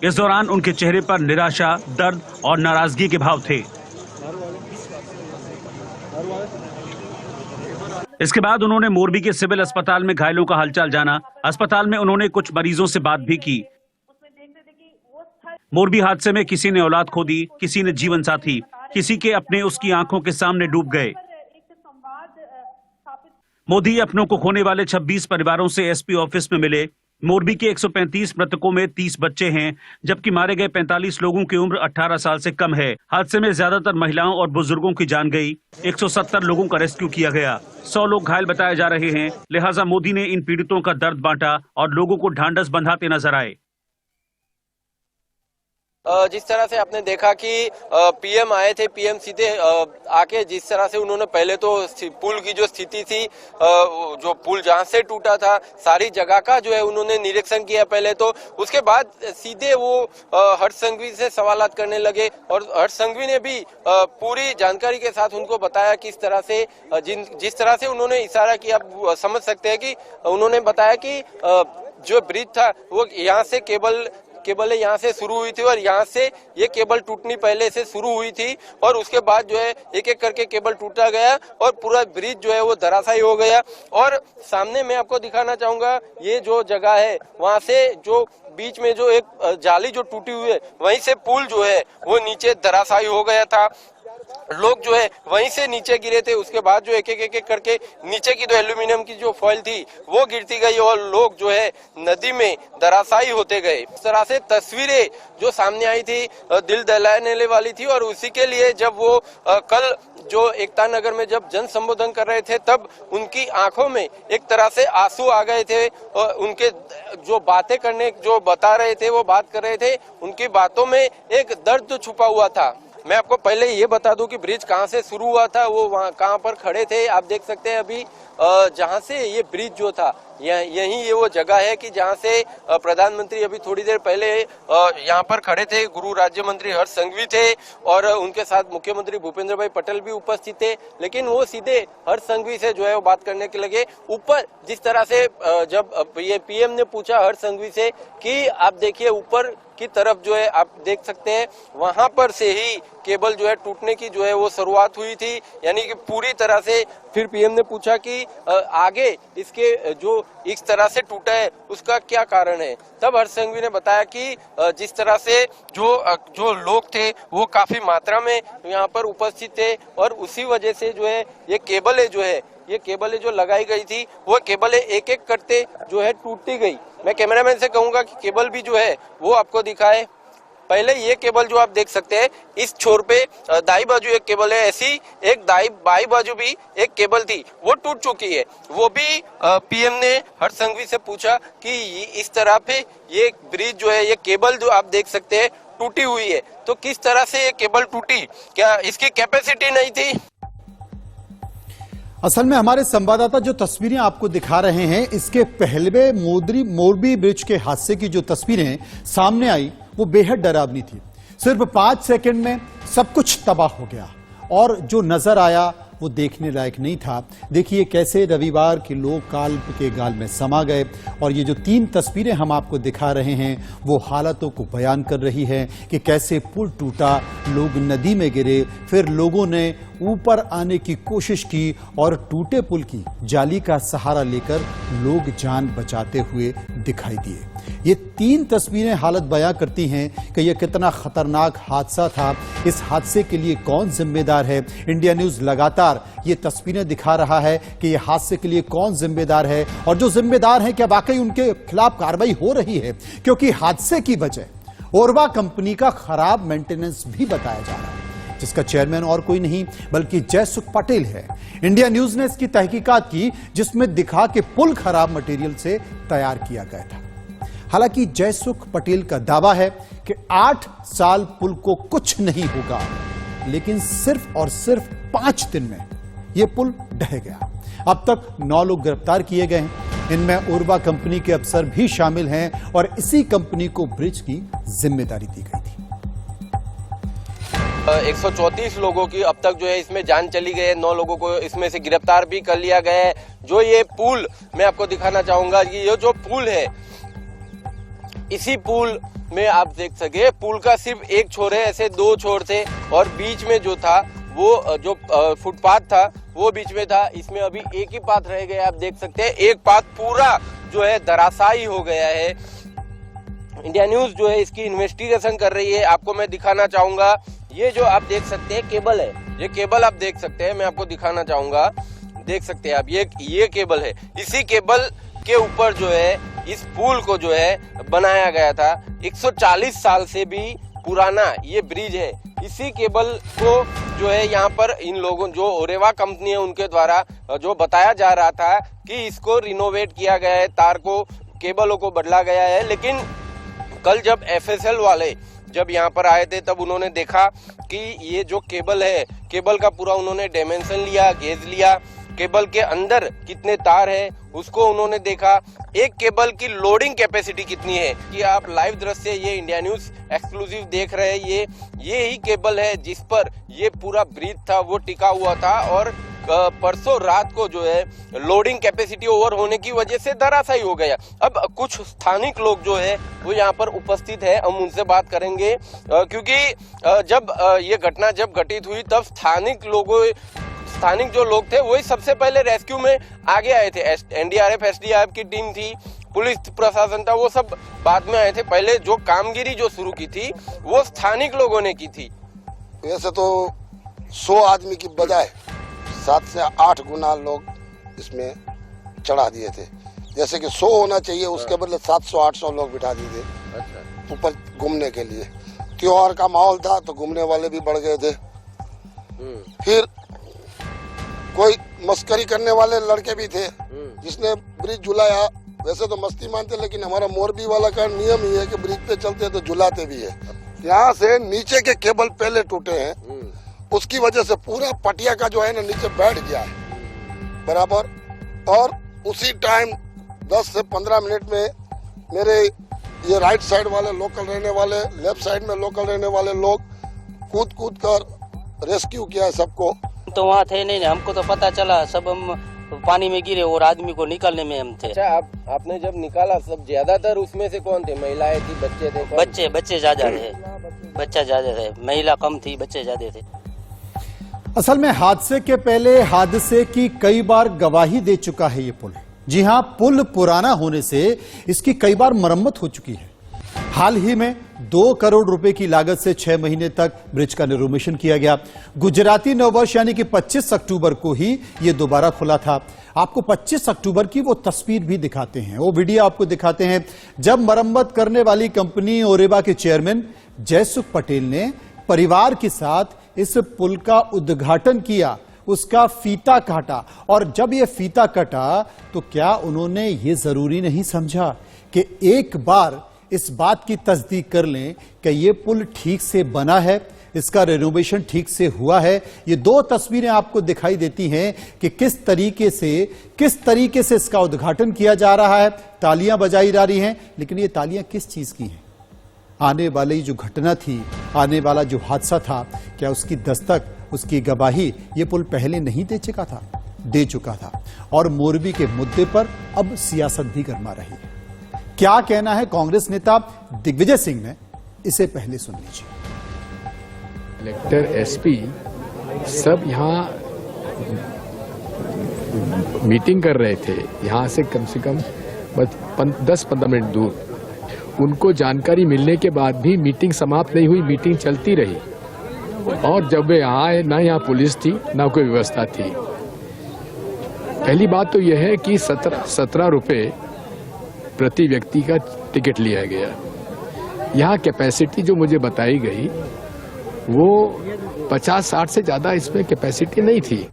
इस दौरान उनके चेहरे पर निराशा, दर्द और नाराजगी के भाव थे। इसके बाद उन्होंने मोरबी के सिविल अस्पताल में घायलों का हालचाल जाना। अस्पताल में उन्होंने कुछ मरीजों से बात भी की। मोरबी हादसे में किसी ने औलाद खो दी, किसी ने जीवन साथी, किसी के अपने उसकी आंखों के सामने डूब गए। मोदी अपनों को खोने वाले 26 परिवारों से एसपी ऑफिस में मिले। मोरबी के 135 मृतकों में 30 बच्चे हैं, जबकि मारे गए 45 लोगों की उम्र 18 साल से कम है। हादसे में ज्यादातर महिलाओं और बुजुर्गों की जान गई। 170 लोगों का रेस्क्यू किया गया। 100 लोग घायल बताए जा रहे हैं। लिहाजा मोदी ने इन पीड़ितों का दर्द बांटा और लोगों को ढांढस बंधाते नजर आए। जिस तरह से आपने देखा कि पीएम आए थे, पीएम सीधे आके जिस तरह से उन्होंने पहले तो पुल की जो स्थिति थी, जो पुल जहां से टूटा था, सारी जगह का जो है उन्होंने निरीक्षण किया पहले तो। उसके बाद सीधे वो हर्ष संघवी से सवालात करने लगे और हर्ष संघवी ने भी पूरी जानकारी के साथ उनको बताया किस तरह से जिस तरह से उन्होंने इशारा किया, आप समझ सकते हैं कि उन्होंने बताया कि जो ब्रिज था वो यहाँ से केबल यहाँ से शुरू हुई थी और यहाँ से ये केबल टूटनी पहले से शुरू हुई थी और उसके बाद जो है एक एक करके केबल टूटा गया और पूरा ब्रिज जो है वो धराशायी हो गया। और सामने मैं आपको दिखाना चाहूंगा, ये जो जगह है वहाँ से जो बीच में जो एक जाली जो टूटी हुई है, वहीं से पुल जो है वो नीचे धराशायी हो गया था। लोग जो है वहीं से नीचे गिरे थे। उसके बाद जो एक एक करके नीचे की जो एल्यूमिनियम की जो फॉइल थी वो गिरती गई और लोग जो है नदी में धराशायी होते गए। इस तरह से तस्वीरें जो सामने आई थी दिल दहलाने वाली थी और उसी के लिए जब वो कल जो एकता नगर में जब जन संबोधन कर रहे थे तब उनकी आंखों में एक तरह से आंसू आ गए थे और उनके जो बातें करने जो बता रहे थे, वो बात कर रहे थे, उनकी बातों में एक दर्द छुपा हुआ था। मैं आपको पहले ये बता दूं कि ब्रिज कहां से शुरू हुआ था, वो वहां कहां पर खड़े थे। आप देख सकते हैं अभी जहां से ये ब्रिज जो था यही ये वो जगह है कि जहां से प्रधानमंत्री अभी थोड़ी देर पहले यहाँ पर खड़े थे। गृह राज्य मंत्री हर्ष संघवी थे और उनके साथ मुख्यमंत्री भूपेंद्र भाई पटेल भी उपस्थित थे, लेकिन वो सीधे हर्ष संघवी से जो है वो बात करने के लगे। ऊपर जिस तरह से जब ये पीएम ने पूछा हर्ष संघवी से कि आप देखिए ऊपर की तरफ जो है आप देख सकते हैं वहां पर से ही केबल जो है टूटने की जो है वो शुरुआत हुई थी, यानी कि पूरी तरह से। फिर पीएम ने पूछा कि आगे इसके जो इस तरह से टूटा है उसका क्या कारण है। तब हर्ष संघवी ने बताया कि जिस तरह से जो लोग थे वो काफी मात्रा में यहाँ पर उपस्थित थे और उसी वजह से जो है ये केबलें जो लगाई गई थी वो केबलें एक एक करते जो है टूटती गई। मैं कैमरामैन से कहूंगा कि केबल भी जो है वो आपको दिखाए। पहले ये केबल जो आप देख सकते हैं इस छोर पे दाई बाजू एक केबल है, ऐसी एक बाई बाजू भी एक केबल थी वो टूट चुकी है। वो भी पीएम ने हर्ष संघवी से पूछा कि इस तरह पे ये ब्रिज जो है ये केबल जो आप देख सकते हैं टूटी हुई है, तो किस तरह से ये केबल टूटी, क्या इसकी कैपेसिटी नहीं थी? असल में हमारे संवाददाता जो तस्वीरें आपको दिखा रहे हैं, इसके पहले मोरबी ब्रिज के हादसे की जो तस्वीरें सामने आई वो बेहद डरावनी थी। सिर्फ 5 सेकंड में सब कुछ तबाह हो गया और जो नजर आया वो देखने लायक नहीं था। देखिए कैसे रविवार के लोग काल के गाल में समा गए और ये जो 3 तस्वीरें हम आपको दिखा रहे हैं वो हालातों को बयान कर रही है कि कैसे पुल टूटा, लोग नदी में गिरे, फिर लोगों ने ऊपर आने की कोशिश की और टूटे पुल की जाली का सहारा लेकर लोग जान बचाते हुए दिखाई दिए। ये 3 तस्वीरें हालत बयां करती हैं कि यह कितना खतरनाक हादसा था। इस हादसे के लिए कौन जिम्मेदार है? इंडिया न्यूज लगातार ये तस्वीरें दिखा रहा है कि यह हादसे के लिए कौन जिम्मेदार है और जो जिम्मेदार है क्या वाकई उनके खिलाफ कार्रवाई हो रही है, क्योंकि हादसे की वजह ओरवा कंपनी का खराब मेंटेनेंस भी बताया जा रहा है, जिसका चेयरमैन और कोई नहीं बल्कि जयसुख पटेल है। इंडिया न्यूज ने इसकी तहकीकात की जिसमें दिखा कि पुल खराब मटेरियल से तैयार किया गया था। हालांकि जयसुख पटेल का दावा है कि 8 साल पुल को कुछ नहीं होगा, लेकिन सिर्फ और सिर्फ 5 दिन में यह पुल ढह गया। अब तक 9 लोग गिरफ्तार किए गए हैं, इनमें ओरवा कंपनी के अफसर भी शामिल हैं और इसी कंपनी को ब्रिज की जिम्मेदारी दी गई थी। 134 लोगों की अब तक जो है इसमें जान चली गई है, 9 लोगों को इसमें से गिरफ्तार भी कर लिया गया है। जो ये पुल मैं आपको दिखाना चाहूंगा कि ये जो पुल है, इसी पुल में आप देख सके पुल का सिर्फ एक छोर है, ऐसे 2 छोर थे और बीच में जो था वो जो फुटपाथ था वो बीच में था। इसमें अभी एक ही पाथ रह गया, आप देख सकते हैं। एक पाथ पूरा जो है धराशायी हो गया है। इंडिया न्यूज जो है इसकी इन्वेस्टिगेशन कर रही है। आपको मैं दिखाना चाहूंगा, ये जो आप देख सकते हैं केबल है, ये केबल आप देख सकते हैं, मैं आपको दिखाना चाहूंगा, देख सकते हैं आप, ये केबल है। इसी केबल के ऊपर जो है इस पुल को जो है बनाया गया था। 140 साल से भी पुराना ये ब्रिज है। इसी केबल को जो है यहाँ पर इन लोगों जो ओरेवा कंपनी है उनके द्वारा जो बताया जा रहा था कि इसको रिनोवेट किया गया है, तार को, केबलों को बदला गया है। लेकिन कल जब FSL वाले जब यहाँ पर आए थे तब उन्होंने देखा कि ये जो केबल है, केबल का पूरा उन्होंने डायमेंशन लिया, गेज लिया, केबल के अंदर कितने तार है उसको उन्होंने देखा, एक केबल की लोडिंग कैपेसिटी कितनी है। कि आप लाइव दृश्य ये इंडिया न्यूज एक्सक्लूसिव देख रहे हैं, ये ही केबल है जिस पर ये पूरा ब्रिज था वो टिका हुआ था और परसों रात को जो है लोडिंग कैपेसिटी ओवर होने की वजह से धराशायी हो गया। अब कुछ स्थानिक लोग जो है वो यहाँ पर उपस्थित है, हम उनसे बात करेंगे क्योंकि जब ये घटना जब घटित हुई तब स्थानिक जो लोग थे वही सबसे पहले रेस्क्यू में आगे आए थे। NDRF SDRF की टीम थी, पुलिस प्रशासन था, वो सब बाद में आए थे। पहले जो कामगिरी जो शुरू की थी वो स्थानिक लोगों ने की थी। वैसे तो 100 आदमी की बजाय 7 से 8 गुना लोग इसमें चढ़ा दिए थे। जैसे कि 100 होना चाहिए उसके बदले 700-800 लोग बिठा दिए थे ऊपर घूमने के लिए। त्योहार का माहौल था तो घूमने वाले भी बढ़ गए थे। फिर कोई मस्करी करने वाले लड़के भी थे जिसने ब्रिज झुलाया। वैसे तो मस्ती मानते, लेकिन हमारा मोरबी वाला का नियम ही है कि ब्रिज पे चलते हैं तो झुलाते भी है। यहाँ से नीचे के केबल पहले टूटे हैं, उसकी वजह से पूरा पटिया का जो है ना नीचे बैठ गया है बराबर। और उसी टाइम 10 से 15 मिनट में मेरे ये राइट साइड वाले लोकल रहने वाले, लेफ्ट साइड में लोकल रहने वाले लोग कूद कर रेस्क्यू किया है सबको। तो वहाँ थे नहीं, हमको तो पता चला, सब हम पानी में गिरे और आदमी को निकालने में हम थे। अच्छा, आपने जब निकाला सब ज्यादातर उसमें से कौन थे? महिलाएं थी, बच्चे थे? बच्चे ज्यादा थे, बच्चा ज्यादा थे, महिला कम थी, बच्चे ज्यादा थे। असल में हादसे के पहले हादसे की कई बार गवाही दे चुका है ये पुल। जी हां, पुल पुराना होने से इसकी कई बार मरम्मत हो चुकी है। हाल ही में 2 करोड़ रुपए की लागत से 6 महीने तक ब्रिज का रिनोवेशन किया गया। गुजराती नववर्ष यानी कि 25 अक्टूबर को ही यह दोबारा खुला था। आपको 25 अक्टूबर की वो तस्वीर भी दिखाते हैं, वो वीडियो आपको दिखाते हैं जब मरम्मत करने वाली कंपनी ओरेवा के चेयरमैन जयसुख पटेल ने परिवार के साथ इस पुल का उद्घाटन किया, उसका फीता काटा। और जब यह फीता कटा तो क्या उन्होंने ये जरूरी नहीं समझा कि एक बार इस बात की तस्दीक कर लें कि ये पुल ठीक से बना है, इसका रेनोवेशन ठीक से हुआ है। ये 2 तस्वीरें आपको दिखाई देती हैं कि किस तरीके से इसका उद्घाटन किया जा रहा है। तालियां बजाई जा रही हैं, लेकिन ये तालियां किस चीज की हैं? आने वाली जो घटना थी, आने वाला जो हादसा था, क्या उसकी दस्तक उसकी गवाही ये पुल पहले नहीं दे चुका था और मोरबी के मुद्दे पर अब सियासत भी गरमा रही है। क्या कहना है कांग्रेस नेता दिग्विजय सिंह ने, इसे पहले सुन लीजिए। कलेक्टर, एसपी सब यहाँ मीटिंग कर रहे थे, यहाँ से कम 10-15 मिनट दूर। उनको जानकारी मिलने के बाद भी मीटिंग समाप्त नहीं हुई, मीटिंग चलती रही। और जब वे यहाँ आए, ना यहाँ पुलिस थी ना कोई व्यवस्था थी। पहली बात तो यह है कि 17 रुपए प्रति व्यक्ति का टिकट लिया गया। यहाँ कैपेसिटी जो मुझे बताई गई वो 50-60 से ज्यादा इसमें कैपेसिटी नहीं थी।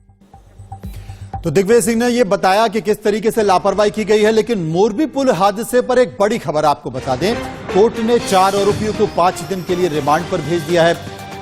तो दिग्विजय सिंह ने यह बताया कि किस तरीके से लापरवाही की गई है। लेकिन मोरबी पुल हादसे पर एक बड़ी खबर आपको बता दें। कोर्ट ने 4 आरोपियों को 5 दिन के लिए रिमांड पर भेज दिया है।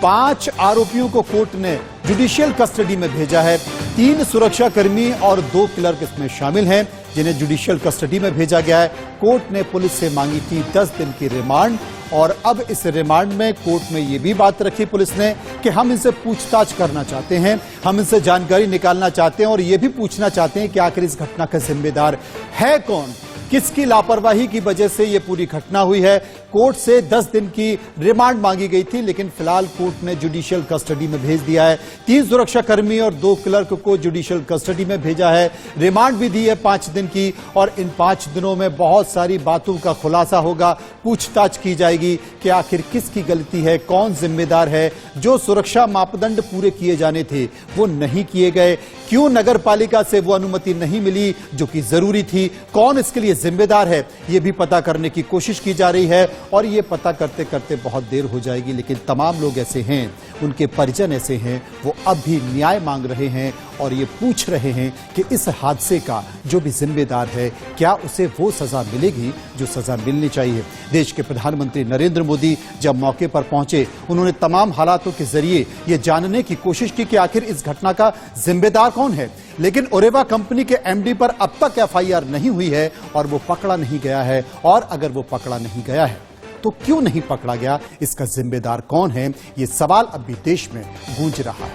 5 आरोपियों को कोर्ट ने जुडिशियल कस्टडी में भेजा है। 3 सुरक्षाकर्मी और 2 क्लर्क इसमें शामिल हैं, जिन्हें जुडिशियल कस्टडी में भेजा गया है। कोर्ट ने पुलिस से मांगी थी 10 दिन की रिमांड, और अब इस रिमांड में कोर्ट में यह भी बात रखी पुलिस ने कि हम इनसे पूछताछ करना चाहते हैं, हम इनसे जानकारी निकालना चाहते हैं और यह भी पूछना चाहते हैं कि आखिर इस घटना का जिम्मेदार है कौन, किसकी लापरवाही की वजह से यह पूरी घटना हुई है। कोर्ट से 10 दिन की रिमांड मांगी गई थी, लेकिन फिलहाल कोर्ट ने जुडिशियल कस्टडी में भेज दिया है। 3 सुरक्षाकर्मी और 2 क्लर्क को जुडिशियल कस्टडी में भेजा है। रिमांड भी दी है 5 दिन की, और इन 5 दिनों में बहुत सारी बातों का खुलासा होगा, पूछताछ की जाएगी कि आखिर किसकी गलती है, कौन जिम्मेदार है। जो सुरक्षा मापदंड पूरे किए जाने थे वो नहीं किए गए, क्यों नगर पालिका से वो अनुमति नहीं मिली जो कि जरूरी थी, कौन इसके लिए जिम्मेदार है, ये भी पता करने की कोशिश की जा रही है। और ये पता करते करते बहुत देर हो जाएगी, लेकिन तमाम लोग ऐसे हैं, उनके परिजन ऐसे हैं, वो अब भी न्याय मांग रहे हैं और ये पूछ रहे हैं कि इस हादसे का जो भी जिम्मेदार है, क्या उसे वो सजा मिलेगी जो सजा मिलनी चाहिए। देश के प्रधानमंत्री नरेंद्र मोदी जब मौके पर पहुंचे, उन्होंने तमाम हालातों के जरिए ये जानने की कोशिश की कि आखिर इस घटना का जिम्मेदार कौन है। लेकिन ओरेवा कंपनी के एमडी पर अब तक एफआईआर नहीं हुई है और वो पकड़ा नहीं गया है। और अगर वो पकड़ा नहीं गया है तो क्यों नहीं पकड़ा गया, इसका जिम्मेदार कौन है, ये सवाल अब भी देश में गूंज रहा है।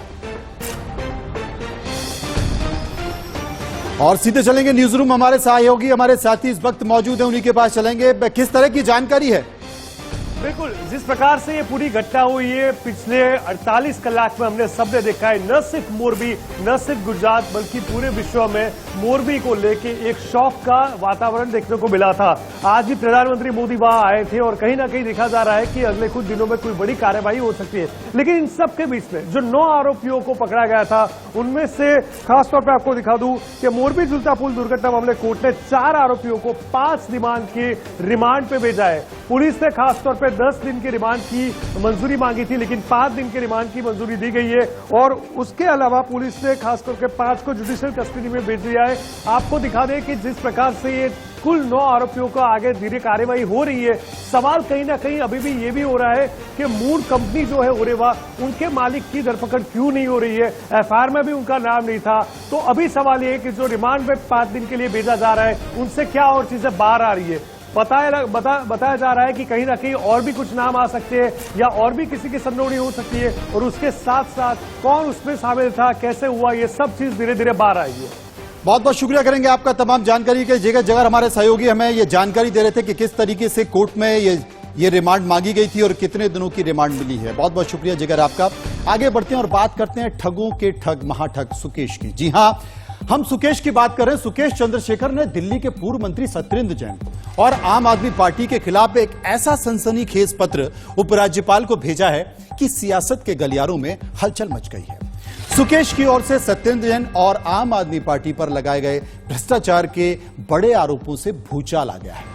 और सीधे चलेंगे न्यूज रूम, हमारे सहयोगी हमारे साथी इस वक्त मौजूद हैं, उन्हीं के पास चलेंगे। किस तरह की जानकारी है? बिल्कुल, जिस प्रकार से ये पूरी घटना हुई है, पिछले 48 कलाक में हमने सबने देखा है, न सिर्फ मोरबी, न सिर्फ गुजरात, बल्कि पूरे विश्व में मोरबी को लेके एक शौक का वातावरण देखने को मिला था। आज भी प्रधानमंत्री मोदी वहां आए थे और कहीं ना कहीं देखा जा रहा है कि अगले कुछ दिनों में कोई बड़ी कार्रवाई हो सकती है। लेकिन इन सब के बीच में जो 9 आरोपियों को पकड़ा गया था, उनमें से खासतौर पर आपको दिखा दूं कि मोरबी झुलता पुल दुर्घटना मामले कोर्ट ने 4 आरोपियों को 5 दिनांक के रिमांड पे भेजा है। पुलिस ने खासतौर पर 10 दिन की रिमांड की मंजूरी मांगी थी, लेकिन 5 दिन के रिमांड की मंजूरी दी गई है। और उसके अलावा पुलिस ने खासतौर पर 5 को जुडिशियल कस्टडी में भेज दिया है। आपको दिखा दें कि जिस प्रकार से ये कुल 9 आरोपियों का आगे धीरे कार्रवाई हो रही है, सवाल कहीं ना कहीं अभी भी ये भी हो रहा है कि मूल कंपनी जो है ओरेवा, उनके मालिक की धरपकड़ क्यों नहीं हो रही है। एफआईआर में भी उनका नाम नहीं था। तो अभी सवाल ये है कि जो रिमांड में 5 दिन के लिए भेजा जा रहा है, उनसे क्या और चीजें बाहर आ रही है। बताया जा रहा है कि कहीं ना कहीं और भी कुछ नाम आ सकते हैं या और भी किसी की संडोवनी हो सकती है, और उसके साथ साथ कौन उसमें शामिल था, कैसे हुआ, ये सब चीज धीरे धीरे बाहर आएगी। बहुत बहुत शुक्रिया करेंगे आपका तमाम जानकारी के। जगह जगह हमारे सहयोगी हमें ये जानकारी दे रहे थे कि किस तरीके से कोर्ट में ये रिमांड मांगी गई थी और कितने दिनों की रिमांड मिली है। बहुत बहुत शुक्रिया जिगर आपका। आगे बढ़ते हैं और बात करते हैं ठगों के ठग महाठग सुकेश की। जी हां, हम सुकेश की बात कर रहे हैं। सुकेश चंद्रशेखर ने दिल्ली के पूर्व मंत्री सत्येंद्र जैन और आम आदमी पार्टी के खिलाफ एक ऐसा सनसनीखेज पत्र उपराज्यपाल को भेजा है कि सियासत के गलियारों में हलचल मच गई है। सुकेश की ओर से सत्येंद्र जैन और आम आदमी पार्टी पर लगाए गए भ्रष्टाचार के बड़े आरोपों से भूचाल आ गया है।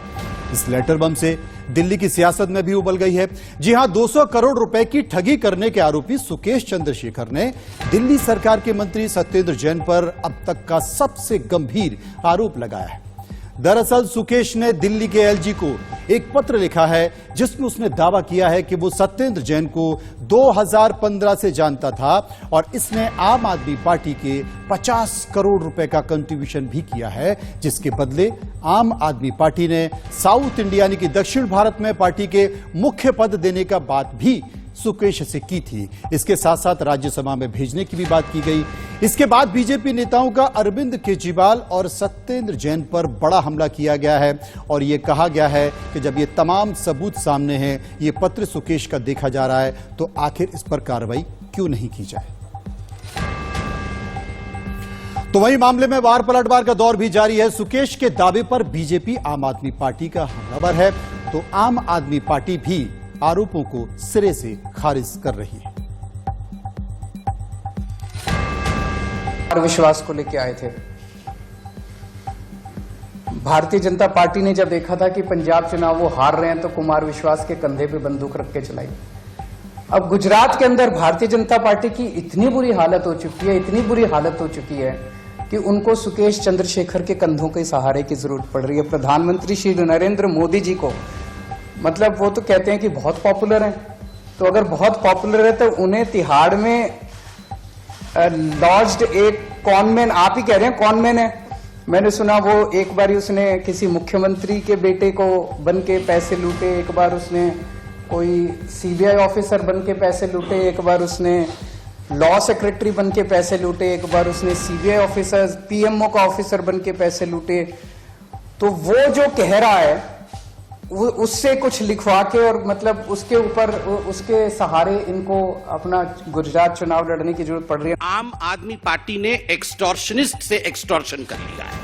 इस लेटर बम से दिल्ली की सियासत में भी उबल गई है। जी हां, 200 करोड़ रुपए की ठगी करने के आरोपी सुकेश चंद्रशेखर ने दिल्ली सरकार के मंत्री सत्येंद्र जैन पर अब तक का सबसे गंभीर आरोप लगाया है। दरअसल सुकेश ने दिल्ली के एलजी को एक पत्र लिखा है जिसमें उसने दावा किया है कि वो सत्येंद्र जैन को 2015 से जानता था और इसने आम आदमी पार्टी के 50 करोड़ रुपए का कंट्रीब्यूशन भी किया है, जिसके बदले आम आदमी पार्टी ने साउथ इंडिया यानी कि दक्षिण भारत में पार्टी के मुख्य पद देने का बात भी सुकेश से की थी। इसके साथ साथ राज्यसभा में भेजने की भी बात की गई। इसके बाद बीजेपी नेताओं का अरविंद केजरीवाल और सत्येंद्र जैन पर बड़ा हमला किया गया है और ये कहा गया है कि जब ये तमाम सबूत सामने हैं, ये पत्र सुकेश का देखा जा रहा है, तो आखिर इस पर कार्रवाई क्यों नहीं की जाए। तो वही मामले में वार पलटवार का दौर भी जारी है। सुकेश के दावे पर बीजेपी आम आदमी पार्टी का हमलावर है, तो आम आदमी पार्टी भी आरोपों को सिरे से खारिज कर रही है। विश्वास को लेके आए थे। भारतीय जनता पार्टी ने जब देखा था कि पंजाब चुनाव वो हार रहे हैं तो कुमार विश्वास के कंधे पे बंदूक रख के चलाई। अब गुजरात के अंदर भारतीय जनता पार्टी की इतनी बुरी हालत हो चुकी है, इतनी बुरी हालत हो चुकी है कि उनको सुकेश चंद्रशेखर के कंधों के सहारे की जरूरत पड़ रही है। प्रधानमंत्री श्री नरेंद्र मोदी जी को, मतलब वो तो कहते हैं कि बहुत पॉपुलर हैं, तो अगर बहुत पॉपुलर है तो उन्हें तिहाड़ में लॉज्ड एक कॉनमैन, आप ही कह रहे हैं कॉनमैन है, मैंने सुना वो एक बार उसने किसी मुख्यमंत्री के बेटे को बन के पैसे लूटे, एक बार उसने कोई सीबीआई ऑफिसर बन के पैसे लूटे, एक बार उसने लॉ सेक्रेटरी बन के पैसे लूटे, एक बार उसने सीबीआई ऑफिसर पीएमओ का ऑफिसर बन के पैसे लूटे। तो वो जो कह रहा है वो उससे कुछ लिखवा के और मतलब उसके ऊपर उसके सहारे इनको अपना गुजरात चुनाव लड़ने की जरूरत पड़ रही है। आम आदमी पार्टी ने एक्सटॉर्शनिस्ट से एक्सटॉर्शन कर लिया है।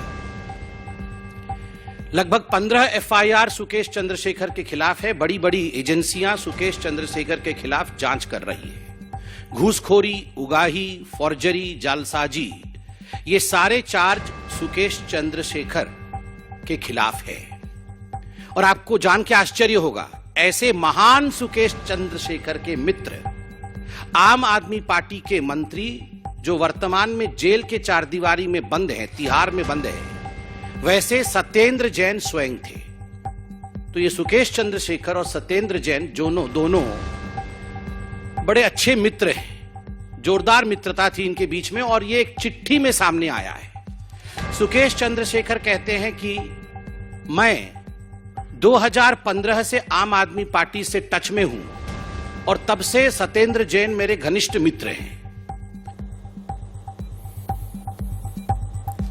लगभग 15 एफआईआर सुकेश चंद्रशेखर के खिलाफ है। बड़ी बड़ी एजेंसियां सुकेश चंद्रशेखर के खिलाफ जांच कर रही है। घूसखोरी, उगाही, फॉर्जरी, जालसाजी, ये सारे चार्ज सुकेश चंद्रशेखर के खिलाफ है। और आपको जान के आश्चर्य होगा, ऐसे महान सुकेश चंद्रशेखर के मित्र, आम आदमी पार्टी के मंत्री जो वर्तमान में जेल के चारदीवारी में बंद हैं, तिहाड़ में बंद हैं, वैसे सत्येंद्र जैन स्वयं थे। तो ये सुकेश चंद्रशेखर और सत्येंद्र जैन दोनों बड़े अच्छे मित्र हैं। जोरदार मित्रता थी इनके बीच में और ये एक चिट्ठी में सामने आया है। सुकेश चंद्रशेखर कहते हैं कि मैं 2015 से आम आदमी पार्टी से टच में हूं और तब से सत्येंद्र जैन मेरे घनिष्ठ मित्र हैं।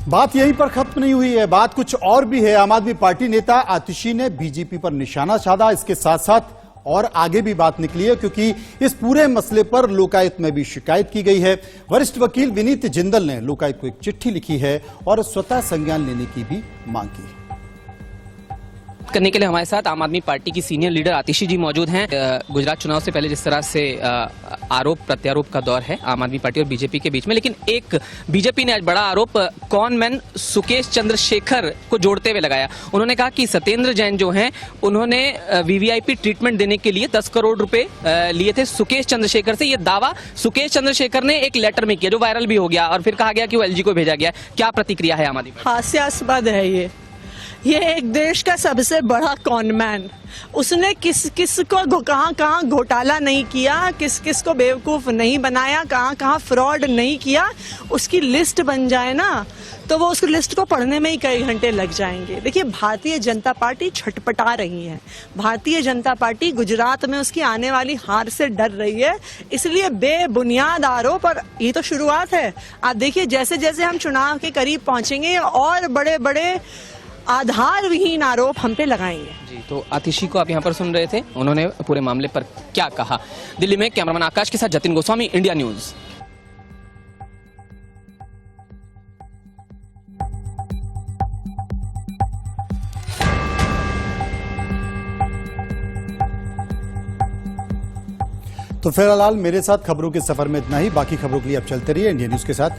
बात यहीं पर खत्म नहीं हुई है, बात कुछ और भी है। आम आदमी पार्टी नेता आतिशी ने बीजेपी पर निशाना साधा। इसके साथ साथ और आगे भी बात निकली है, क्योंकि इस पूरे मसले पर लोकायुक्त में भी शिकायत की गई है। वरिष्ठ वकील विनीत जिंदल ने लोकायुक्त को एक चिट्ठी लिखी है और स्वतः संज्ञान लेने की भी मांग की है। करने के लिए हमारे साथ आम आदमी पार्टी की सीनियर लीडर आतिशी जी मौजूद हैं। गुजरात चुनाव से पहले जिस तरह से आरोप प्रत्यारोप का दौर है आम आदमी पार्टी और बीजेपी के बीच में, लेकिन एक बीजेपी ने आज बड़ा आरोप कॉनमैन सुकेश चंद्रशेखर को जोड़ते हुए लगाया। उन्होंने कहा कि सत्येंद्र जैन जो हैं उन्होंने वीवीआईपी ट्रीटमेंट देने के लिए 10 करोड़ रुपए लिए थे सुकेश चंद्रशेखर से। ये दावा सुकेश चंद्रशेखर ने एक लेटर में किया जो वायरल भी हो गया और फिर कहा गया कि वो एलजी को भेजा गया। क्या प्रतिक्रिया है आम आदमी पार्टी? हास्यास्पद है ये एक देश का सबसे बड़ा कॉनमैन, उसने किस को कहाँ घोटाला नहीं किया, किस को बेवकूफ नहीं बनाया, कहाँ फ्रॉड नहीं किया, उसकी लिस्ट बन जाए ना तो वो उस लिस्ट को पढ़ने में ही कई घंटे लग जाएंगे। देखिए, भारतीय जनता पार्टी छटपटा रही है। भारतीय जनता पार्टी गुजरात में उसकी आने वाली हार से डर रही है, इसलिए बेबुनियाद आरोप, और ये तो शुरुआत है। आप देखिए जैसे जैसे हम चुनाव के करीब पहुंचेंगे और बड़े बड़े आधार विहीन आरोप हम पे लगाएंगे। जी, तो आतिशी को आप यहाँ पर सुन रहे थे, उन्होंने पूरे मामले पर क्या कहा। दिल्ली में कैमरामैन आकाश के साथ जतिन गोस्वामी, इंडिया न्यूज। तो फिलहाल मेरे साथ खबरों के सफर में इतना ही। बाकी खबरों के लिए आप चलते रहिए इंडिया न्यूज के साथ।